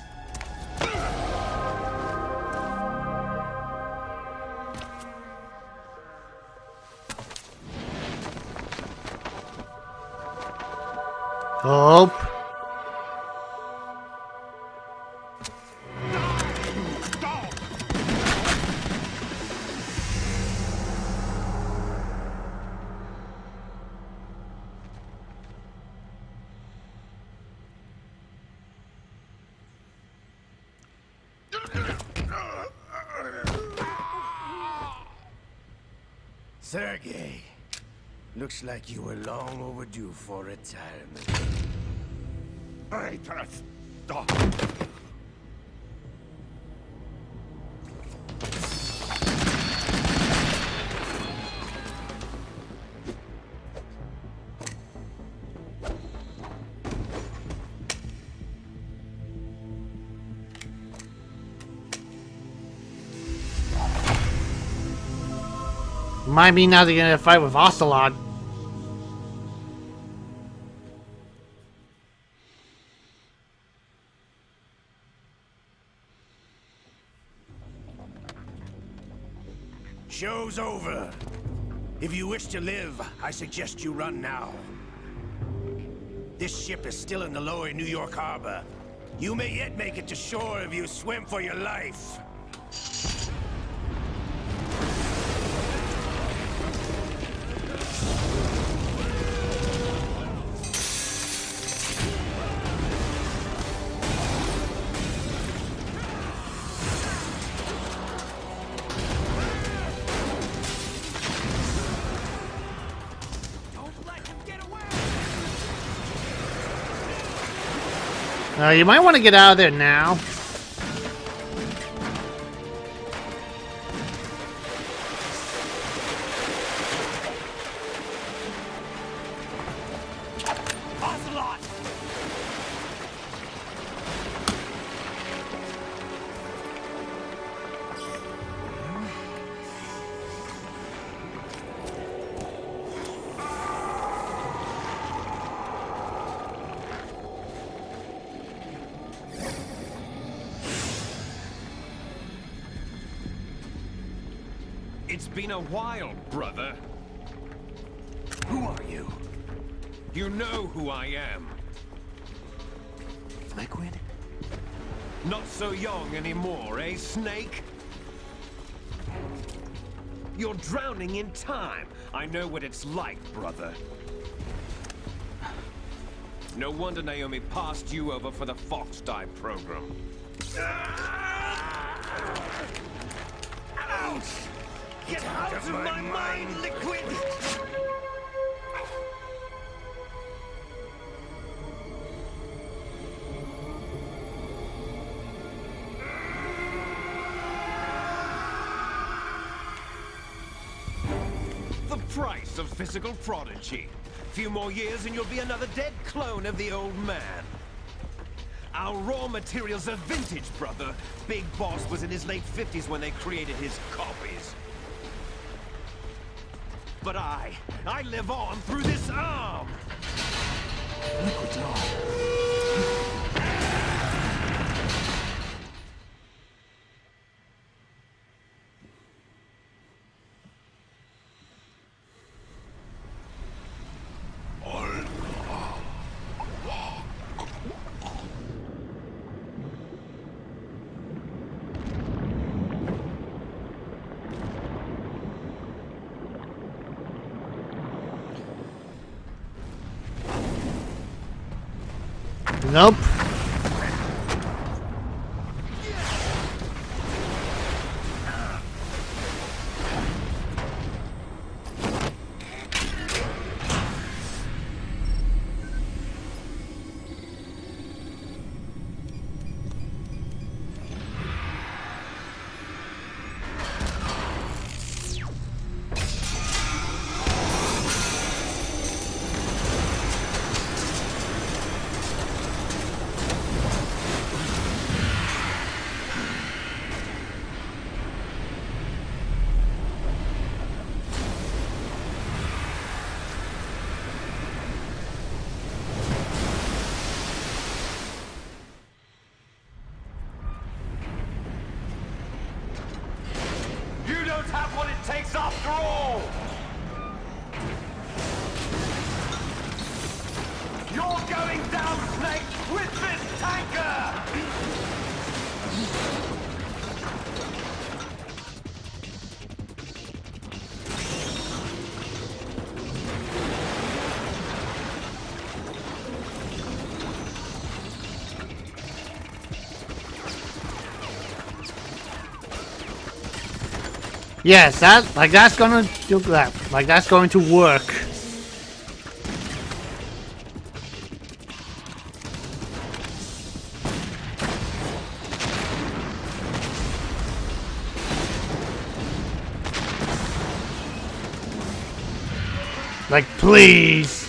Oh. Sergei, looks like you were long overdue for retirement. Traitors! Stop! Might be now they're gonna fight with Ocelot. Show's over. If you wish to live, I suggest you run now. This ship is still in the lower New York harbor. You may yet make it to shore if you swim for your life. You might want to get out of there now. It's been a while, brother. Who are you? You know who I am. Liquid? Not so young anymore, eh, Snake? You're drowning in time. I know what it's like, brother. No wonder Naomi passed you over for the Fox Die program. Ouch! Get out of my mind, Liquid! The price of physical prodigy. Few more years and you'll be another dead clone of the old man. Our raw materials are vintage, brother. Big Boss was in his late 50s when they created his copies. But I live on through this arm! Liquid's on. Nope. You don't have what it takes after all! You're going down, Snake, with this tanker! Yes, that's gonna do that. Like that's going to work. Like, please.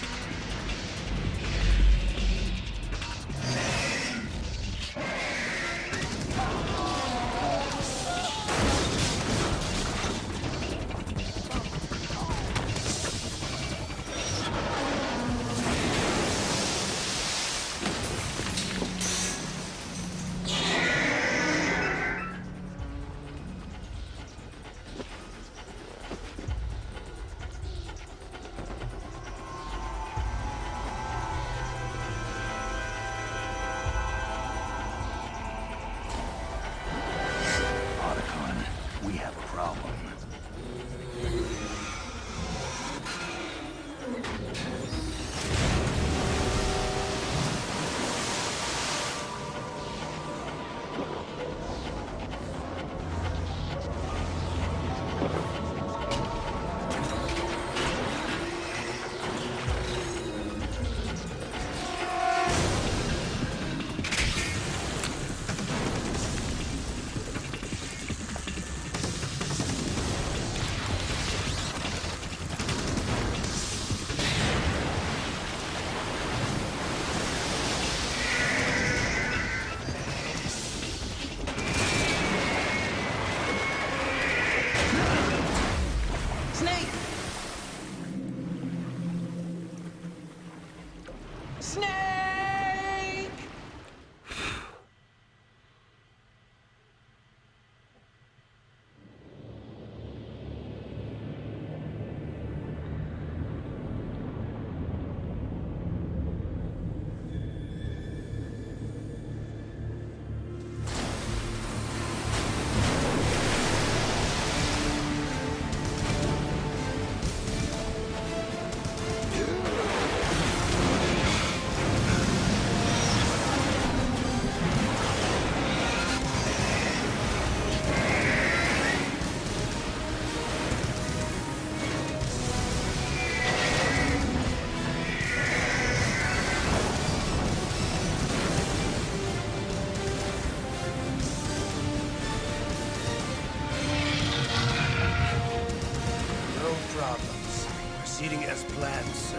Proceeding as planned, sir.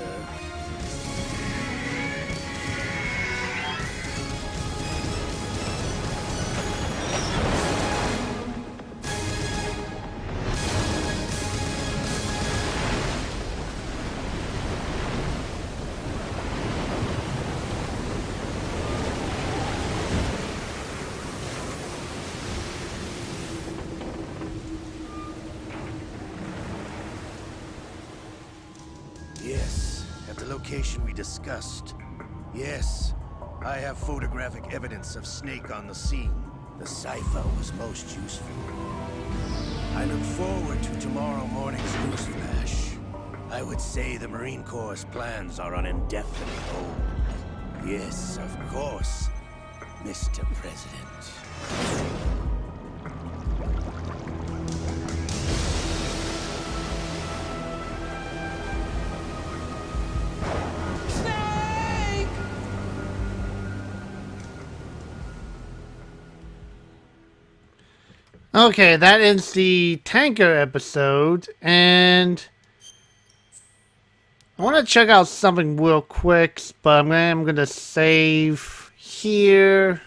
Yes, at the location we discussed. Yes, I have photographic evidence of Snake on the scene. The cipher was most useful. I look forward to tomorrow morning's news flash. I would say the Marine Corps' plans are on indefinite hold. Yes, of course, Mr. President. Okay, that ends the tanker episode, and I want to check out something real quick, but I'm going to save here.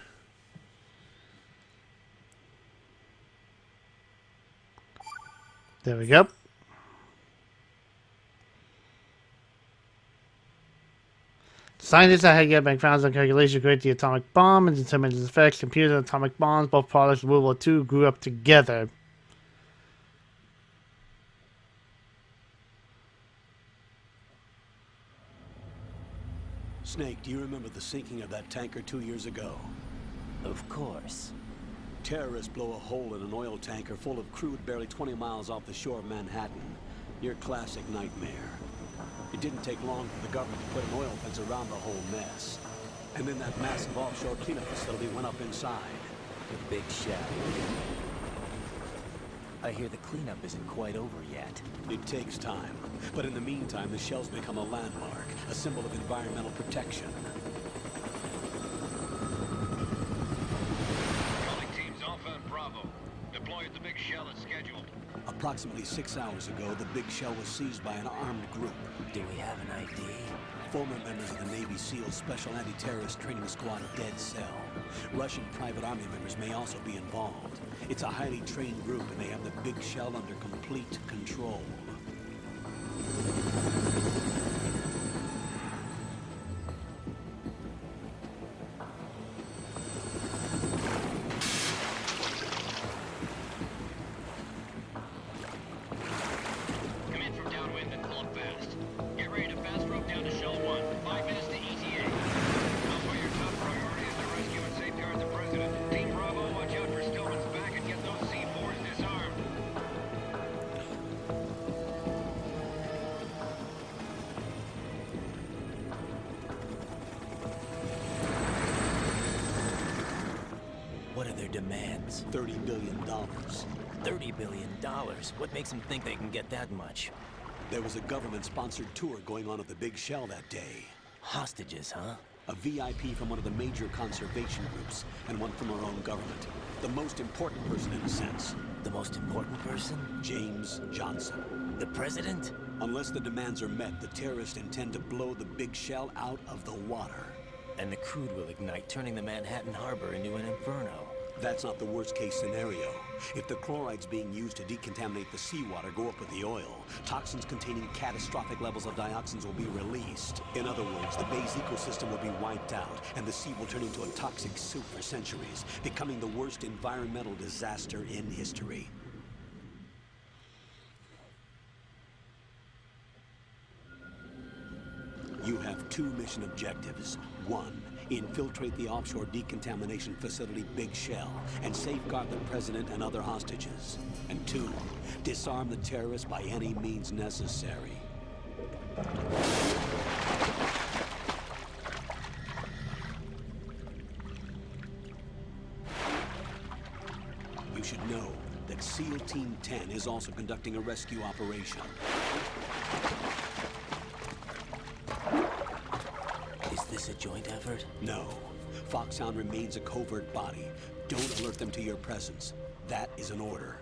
There we go. Scientists had yet make found some calculations to create the atomic bomb and determine its effects. Computers and atomic bombs, both products of World War II, grew up together. Snake, do you remember the sinking of that tanker 2 years ago? Of course. Terrorists blow a hole in an oil tanker full of crude barely 20 miles off the shore of Manhattan. Your classic nightmare. It didn't take long for the government to put an oil fence around the whole mess. And then that massive offshore cleanup facility went up inside. The big shell. I hear the cleanup isn't quite over yet. It takes time. But in the meantime, the shell's become a landmark, a symbol of environmental protection. Calling teams Alpha and Bravo. Deploy at the big shell as scheduled. Approximately 6 hours ago, the big shell was seized by an armed group. Do we have an ID? Former members of the Navy SEAL Special Anti-Terrorist Training Squad Dead Cell. Russian private army members may also be involved. It's a highly trained group, and they have the big shell under complete control. Come in from downwind and pull up fast. Get ready to fast rope down to Shell 1. 5 minutes to ETA. Alpha, your top priority is to rescue and safeguard the President. Team Bravo, watch out for Stillman's back and get those C4s disarmed. What are their demands? $30 billion. $30 billion? What makes them think they can get that much? There was a government-sponsored tour going on at the big shell that day. Hostages, huh? A VIP from one of the major conservation groups, and one from our own government. The most important person in a sense. The most important person? James Johnson. The President? Unless the demands are met, the terrorists intend to blow the big shell out of the water. And the crude will ignite, turning the Manhattan Harbor into an inferno. That's not the worst-case scenario. If the chlorides being used to decontaminate the seawater go up with the oil, toxins containing catastrophic levels of dioxins will be released. In other words, the bay's ecosystem will be wiped out, and the sea will turn into a toxic soup for centuries, becoming the worst environmental disaster in history. You have 2 mission objectives. 1, infiltrate the offshore decontamination facility Big Shell and safeguard the President and other hostages. And 2, disarm the terrorists by any means necessary. You should know that SEAL Team 10 is also conducting a rescue operation. Is this a joint effort? No. Foxhound remains a covert body. Don't alert them to your presence. That is an order.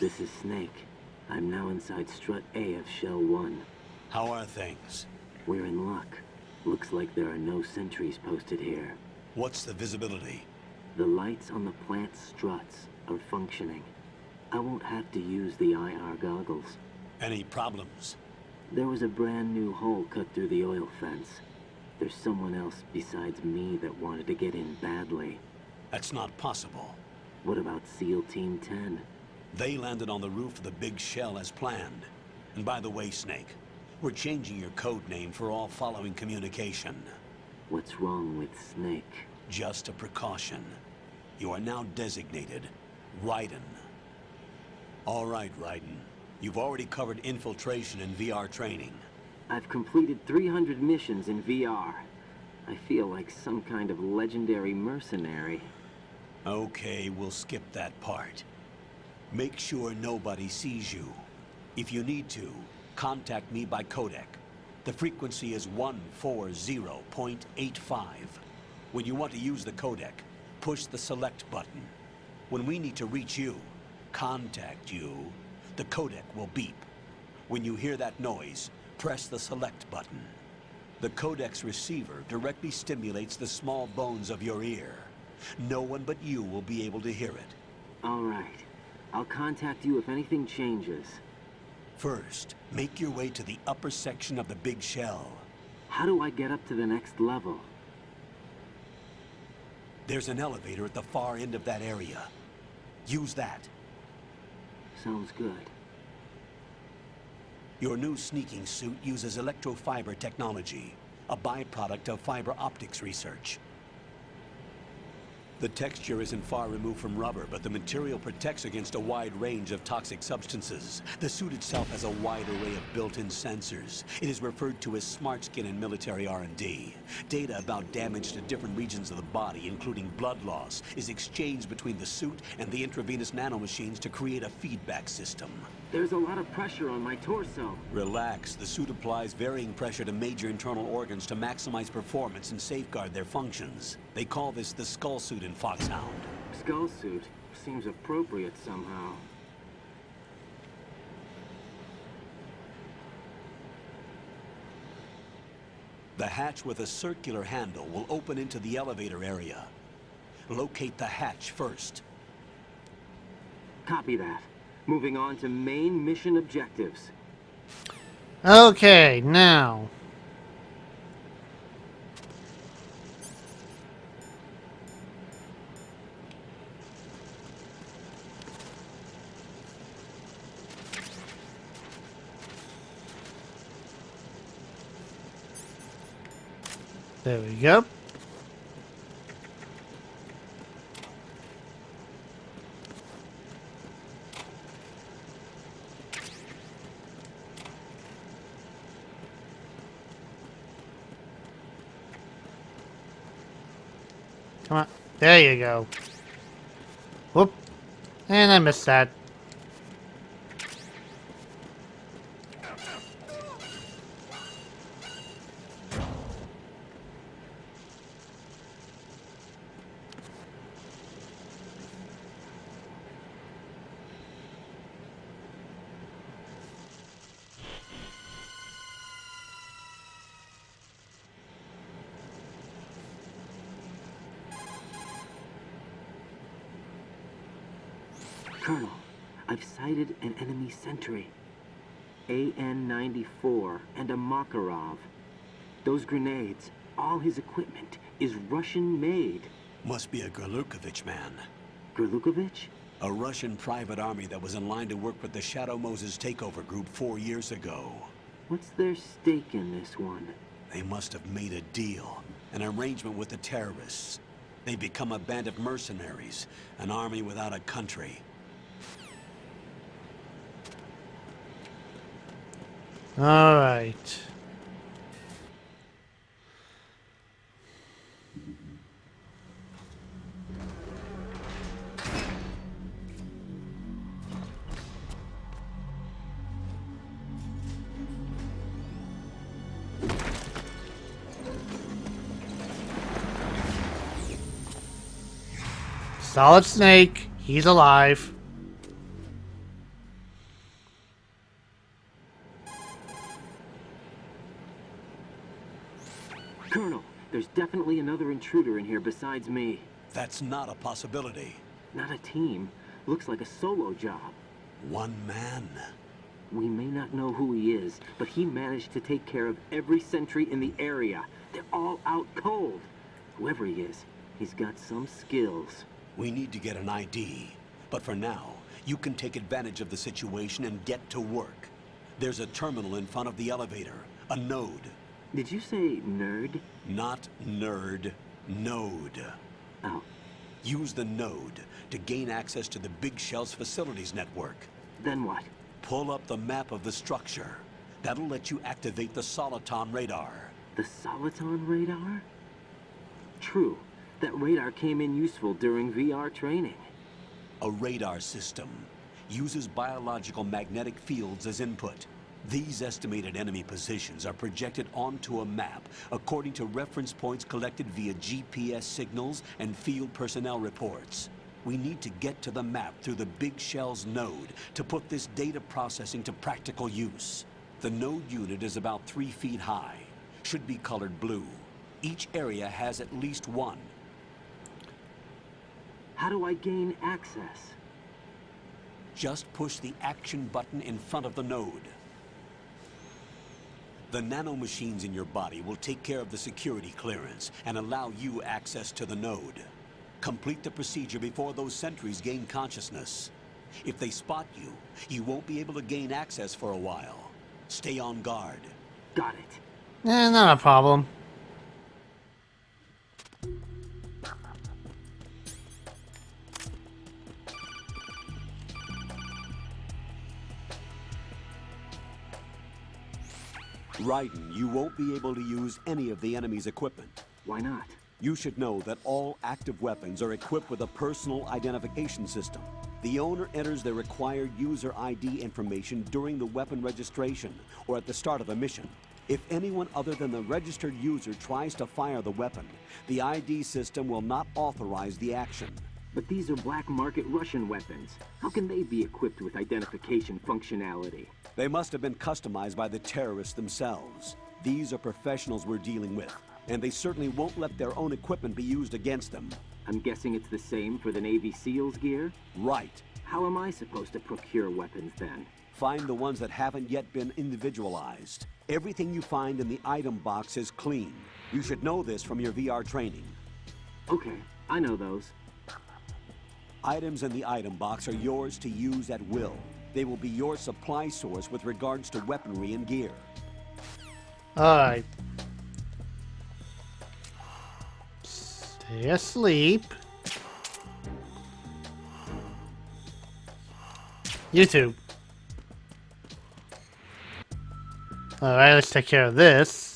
This is Snake. I'm now inside Strut A of Shell 1. How are things? We're in luck. Looks like there are no sentries posted here. What's the visibility? The lights on the plant struts are functioning. I won't have to use the IR goggles. Any problems? There was a brand new hole cut through the oil fence. There's someone else besides me that wanted to get in badly. That's not possible. What about SEAL Team 10? They landed on the roof of the big shell as planned. And by the way, Snake, we're changing your code name for all following communication. What's wrong with Snake? Just a precaution. You are now designated Raiden. All right, Raiden. You've already covered infiltration and VR training. I've completed 300 missions in VR. I feel like some kind of legendary mercenary. Okay, we'll skip that part. Make sure nobody sees you. If you need to, contact me by codec. The frequency is 140.85. When you want to use the codec, push the select button. When we need to reach you, contact you, the codec will beep. When you hear that noise, press the select button. The codec's receiver directly stimulates the small bones of your ear. No one but you will be able to hear it. All right. I'll contact you if anything changes. First, make your way to the upper section of the big shell. How do I get up to the next level? There's an elevator at the far end of that area. Use that. Sounds good. Your new sneaking suit uses electrofiber technology, a byproduct of fiber optics research. The texture isn't far removed from rubber, but the material protects against a wide range of toxic substances. The suit itself has a wide array of built-in sensors. It is referred to as smart skin in military R&D. Data about damage to different regions of the body, including blood loss, is exchanged between the suit and the intravenous nanomachines to create a feedback system. There's a lot of pressure on my torso. Relax. The suit applies varying pressure to major internal organs to maximize performance and safeguard their functions. They call this the skull suit in Foxhound. Skull suit seems appropriate somehow. The hatch with a circular handle will open into the elevator area. Locate the hatch first. Copy that. Moving on to main mission objectives. Okay, now. There we go. Come on. There you go. Whoop. And I missed that. Colonel, I've sighted an enemy sentry. AN-94 and a Makarov. Those grenades, all his equipment, is Russian-made. Must be a Gerlukovich man. Gerlukovich? A Russian private army that was in line to work with the Shadow Moses takeover group 4 years ago. What's their stake in this one? They must have made a deal, an arrangement with the terrorists. They become a band of mercenaries, an army without a country. All right. Solid Snake, he's alive. Colonel, there's definitely another intruder in here besides me. That's not a possibility. Not a team. Looks like a solo job. One man. We may not know who he is, but he managed to take care of every sentry in the area. They're all out cold. Whoever he is, he's got some skills. We need to get an ID. But for now, you can take advantage of the situation and get to work. There's a terminal in front of the elevator. A node. Did you say nerd? Not nerd. Node. Oh. Use the node to gain access to the Big Shell's facilities network. Then what? Pull up the map of the structure. That'll let you activate the Soliton radar. The Soliton radar? True. That radar came in useful during VR training. A radar system uses biological magnetic fields as input. These estimated enemy positions are projected onto a map according to reference points collected via GPS signals and field personnel reports. We need to get to the map through the Big Shell's node to put this data processing to practical use. The node unit is about 3 feet high. Should be colored blue. Each area has at least one. How do I gain access? Just push the action button in front of the node. The nanomachines in your body will take care of the security clearance and allow you access to the node. Complete the procedure before those sentries gain consciousness. If they spot you, you won't be able to gain access for a while. Stay on guard. Got it. Not a problem. Raiden, you won't be able to use any of the enemy's equipment. Why not? You should know that all active weapons are equipped with a personal identification system. The owner enters their required user ID information during the weapon registration or at the start of a mission. If anyone other than the registered user tries to fire the weapon, the ID system will not authorize the action. But these are black market Russian weapons. How can they be equipped with identification functionality? They must have been customized by the terrorists themselves. These are professionals we're dealing with, and they certainly won't let their own equipment be used against them. I'm guessing it's the same for the Navy SEALs gear? Right. How am I supposed to procure weapons then? Find the ones that haven't yet been individualized. Everything you find in the item box is clean. You should know this from your VR training. Okay, I know those. Items in the item box are yours to use at will. They will be your supply source with regards to weaponry and gear. Alright. Stay asleep. YouTube. Alright, let's take care of this.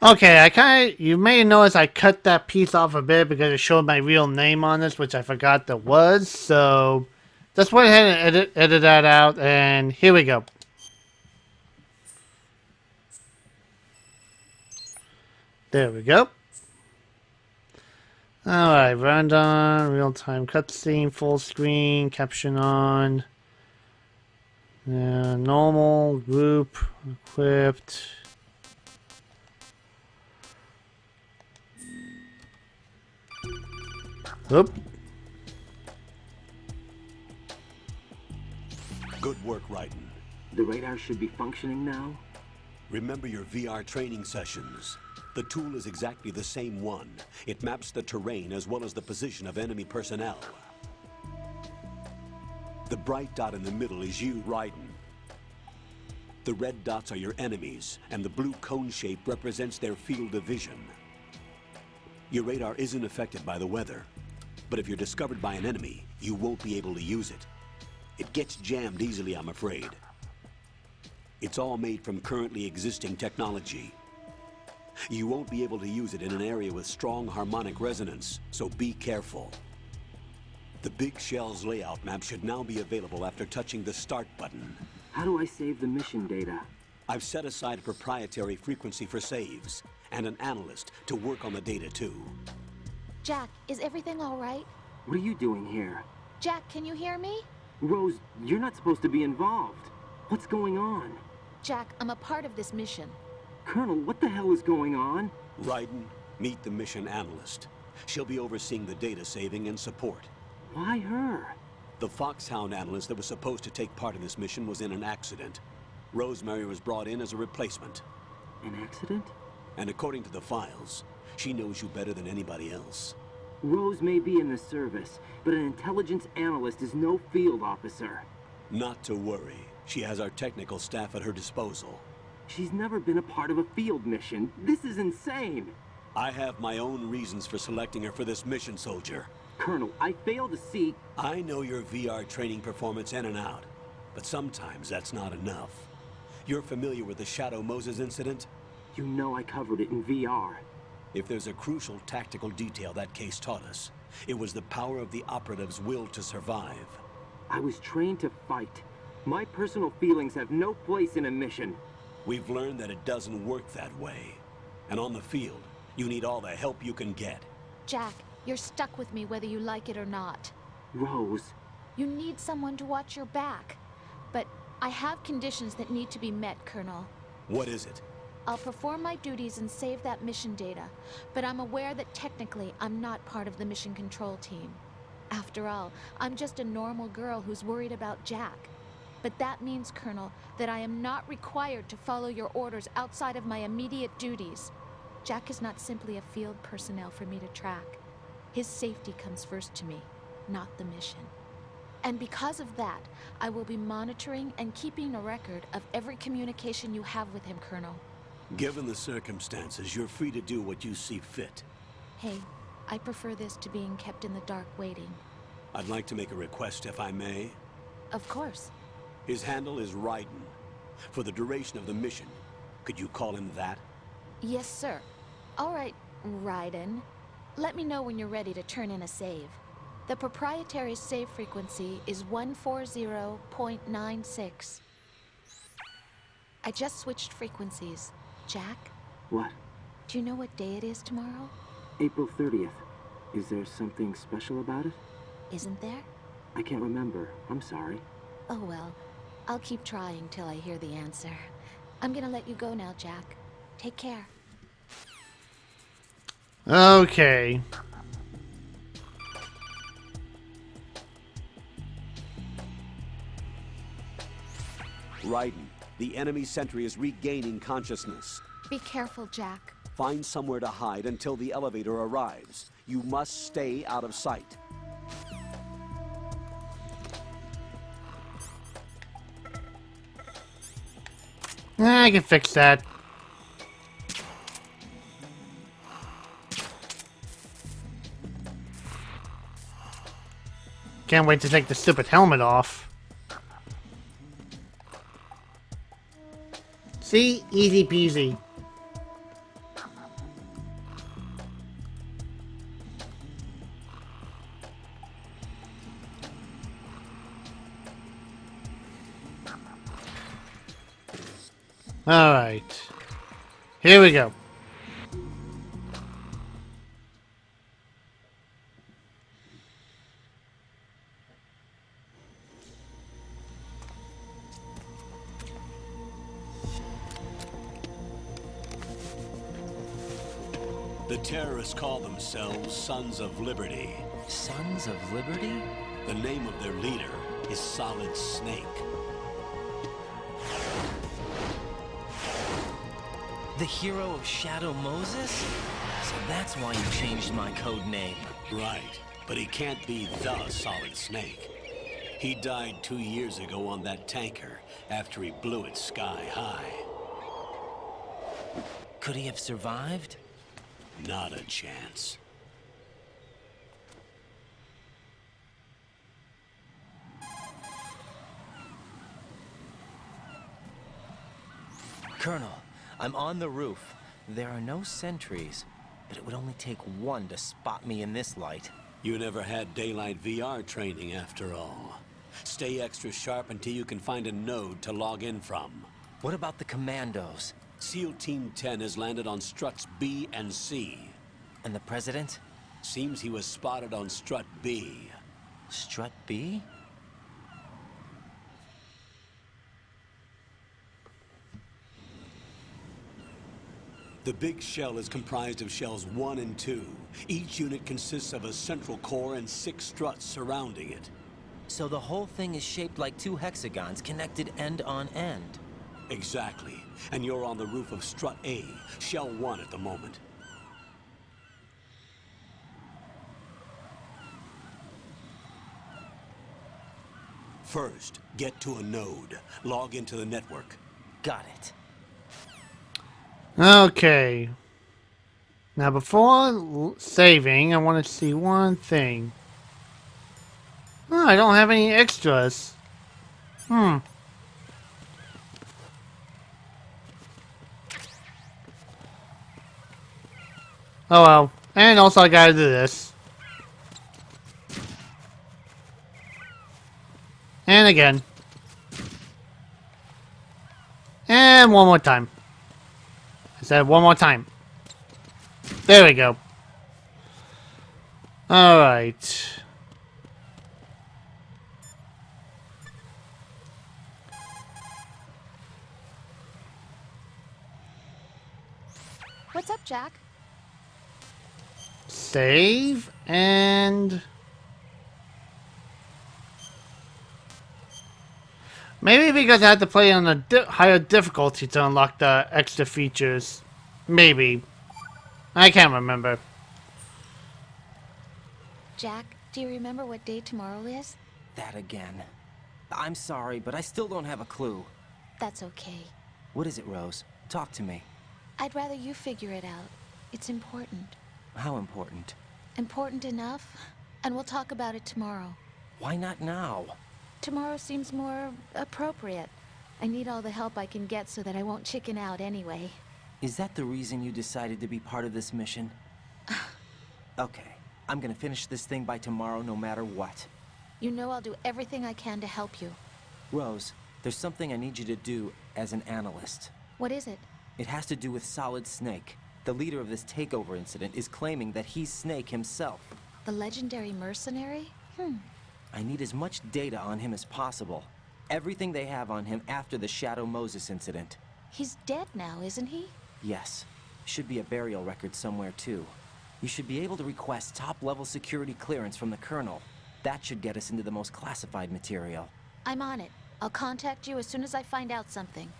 Okay, you may notice I cut that piece off a bit because it showed my real name on this, which I forgot that was, so just went ahead and edit that out, and here we go. There we go. Alright, rundown, real-time cutscene, full screen, caption on, normal, group, equipped. Oop. Good work, Raiden. The radar should be functioning now? Remember your VR training sessions. The tool is exactly the same one. It maps the terrain as well as the position of enemy personnel. The bright dot in the middle is you, Raiden. The red dots are your enemies, and the blue cone shape represents their field of vision. Your radar isn't affected by the weather, but if you're discovered by an enemy, you won't be able to use it. It gets jammed easily, I'm afraid. It's all made from currently existing technology. You won't be able to use it in an area with strong harmonic resonance, so be careful. The Big Shell's layout map should now be available after touching the Start button. How do I save the mission data? I've set aside a proprietary frequency for saves, and an analyst to work on the data too. Jack, is everything all right? What are you doing here? Jack, can you hear me? Rose, you're not supposed to be involved. What's going on? Jack, I'm a part of this mission. Colonel, what the hell is going on? Raiden, meet the mission analyst. She'll be overseeing the data saving and support. Why her? The Foxhound analyst that was supposed to take part in this mission was in an accident. Rosemary was brought in as a replacement. An accident? And according to the files, she knows you better than anybody else. Rose may be in the service, but an intelligence analyst is no field officer. Not to worry. She has our technical staff at her disposal. She's never been a part of a field mission. This is insane. I have my own reasons for selecting her for this mission, soldier. Colonel, I fail to see... I know your VR training performance in and out, but sometimes that's not enough. You're familiar with the Shadow Moses incident? You know I covered it in VR. If there's a crucial tactical detail that case taught us, it was the power of the operative's will to survive. I was trained to fight. My personal feelings have no place in a mission. We've learned that it doesn't work that way. And on the field, you need all the help you can get. Jack, you're stuck with me whether you like it or not. Rose. You need someone to watch your back. But I have conditions that need to be met, Colonel. What is it? I'll perform my duties and save that mission data, but I'm aware that technically I'm not part of the mission control team. After all, I'm just a normal girl who's worried about Jack. But that means, Colonel, that I am not required to follow your orders outside of my immediate duties. Jack is not simply a field personnel for me to track. His safety comes first to me, not the mission. And because of that, I will be monitoring and keeping a record of every communication you have with him, Colonel. Given the circumstances, you're free to do what you see fit. Hey, I prefer this to being kept in the dark waiting. I'd like to make a request, if I may. Of course. His handle is Raiden. For the duration of the mission, could you call him that? Yes, sir. All right, Raiden. Let me know when you're ready to turn in a save. The proprietary save frequency is 140.96. I just switched frequencies. Jack? What? Do you know what day it is tomorrow? April 30th. Is there something special about it? Isn't there? I can't remember. I'm sorry. Oh well. I'll keep trying till I hear the answer. I'm gonna let you go now, Jack. Take care. Okay. Raiden, the enemy sentry is regaining consciousness. Be careful, Jack. Find somewhere to hide until the elevator arrives. You must stay out of sight. I can fix that. Can't wait to take the stupid helmet off. See? Easy peasy. Alright. Here we go. The terrorists call themselves Sons of Liberty. Sons of Liberty? The name of their leader is Solid Snake. The hero of Shadow Moses? So that's why you changed my code name. Right, but he can't be the Solid Snake. He died 2 years ago on that tanker after he blew it sky high. Could he have survived? Not a chance. Colonel, I'm on the roof. There are no sentries, but it would only take one to spot me in this light. You never had daylight VR training after all. Stay extra sharp until you can find a node to log in from. What about the commandos? SEAL Team 10 has landed on struts B and C. And the president? Seems he was spotted on strut B. Strut B? The big shell is comprised of shells 1 and 2. Each unit consists of a central core and 6 struts surrounding it. So the whole thing is shaped like 2 hexagons connected end on end. Exactly. And you're on the roof of strut A, shell 1 at the moment. First, get to a node. Log into the network. Got it. Okay. Now, before saving, I want to see one thing. Oh, I don't have any extras. Oh well. And also I gotta do this. And again. And one more time. I said one more time. There we go. Alright. What's up, Jack? Save and maybe because I had to play on a higher difficulty to unlock the extra features. Maybe. I can't remember. Jack, do you remember what day tomorrow is? That again. I'm sorry, but I still don't have a clue. That's okay. What is it, Rose? Talk to me. I'd rather you figure it out. It's important. How important? Important enough? And we'll talk about it tomorrow. Why not now? Tomorrow seems more appropriate. I need all the help I can get so that I won't chicken out anyway. Is that the reason you decided to be part of this mission? Okay, I'm gonna finish this thing by tomorrow no matter what. You know I'll do everything I can to help you. Rose, there's something I need you to do as an analyst. What is it? It has to do with Solid Snake. The leader of this takeover incident is claiming that he's Snake himself. The legendary mercenary? I need as much data on him as possible. Everything they have on him after the Shadow Moses incident. He's dead now, isn't he? Yes. Should be a burial record somewhere, too. You should be able to request top-level security clearance from the Colonel. That should get us into the most classified material. I'm on it. I'll contact you as soon as I find out something.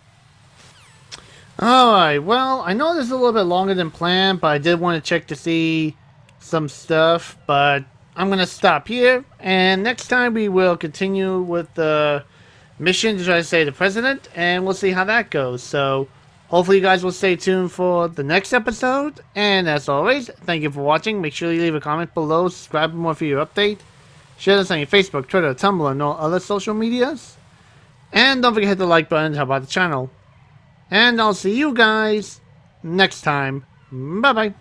Alright, well, I know this is a little bit longer than planned, but I did want to check to see some stuff, but I'm going to stop here, and next time we will continue with the mission to try to save the president, and we'll see how that goes. So, hopefully you guys will stay tuned for the next episode, and as always, thank you for watching. Make sure you leave a comment below, subscribe for more for your update, share this on your Facebook, Twitter, Tumblr, and all other social medias, and don't forget to hit the like button to help out the channel. And I'll see you guys next time. Bye-bye.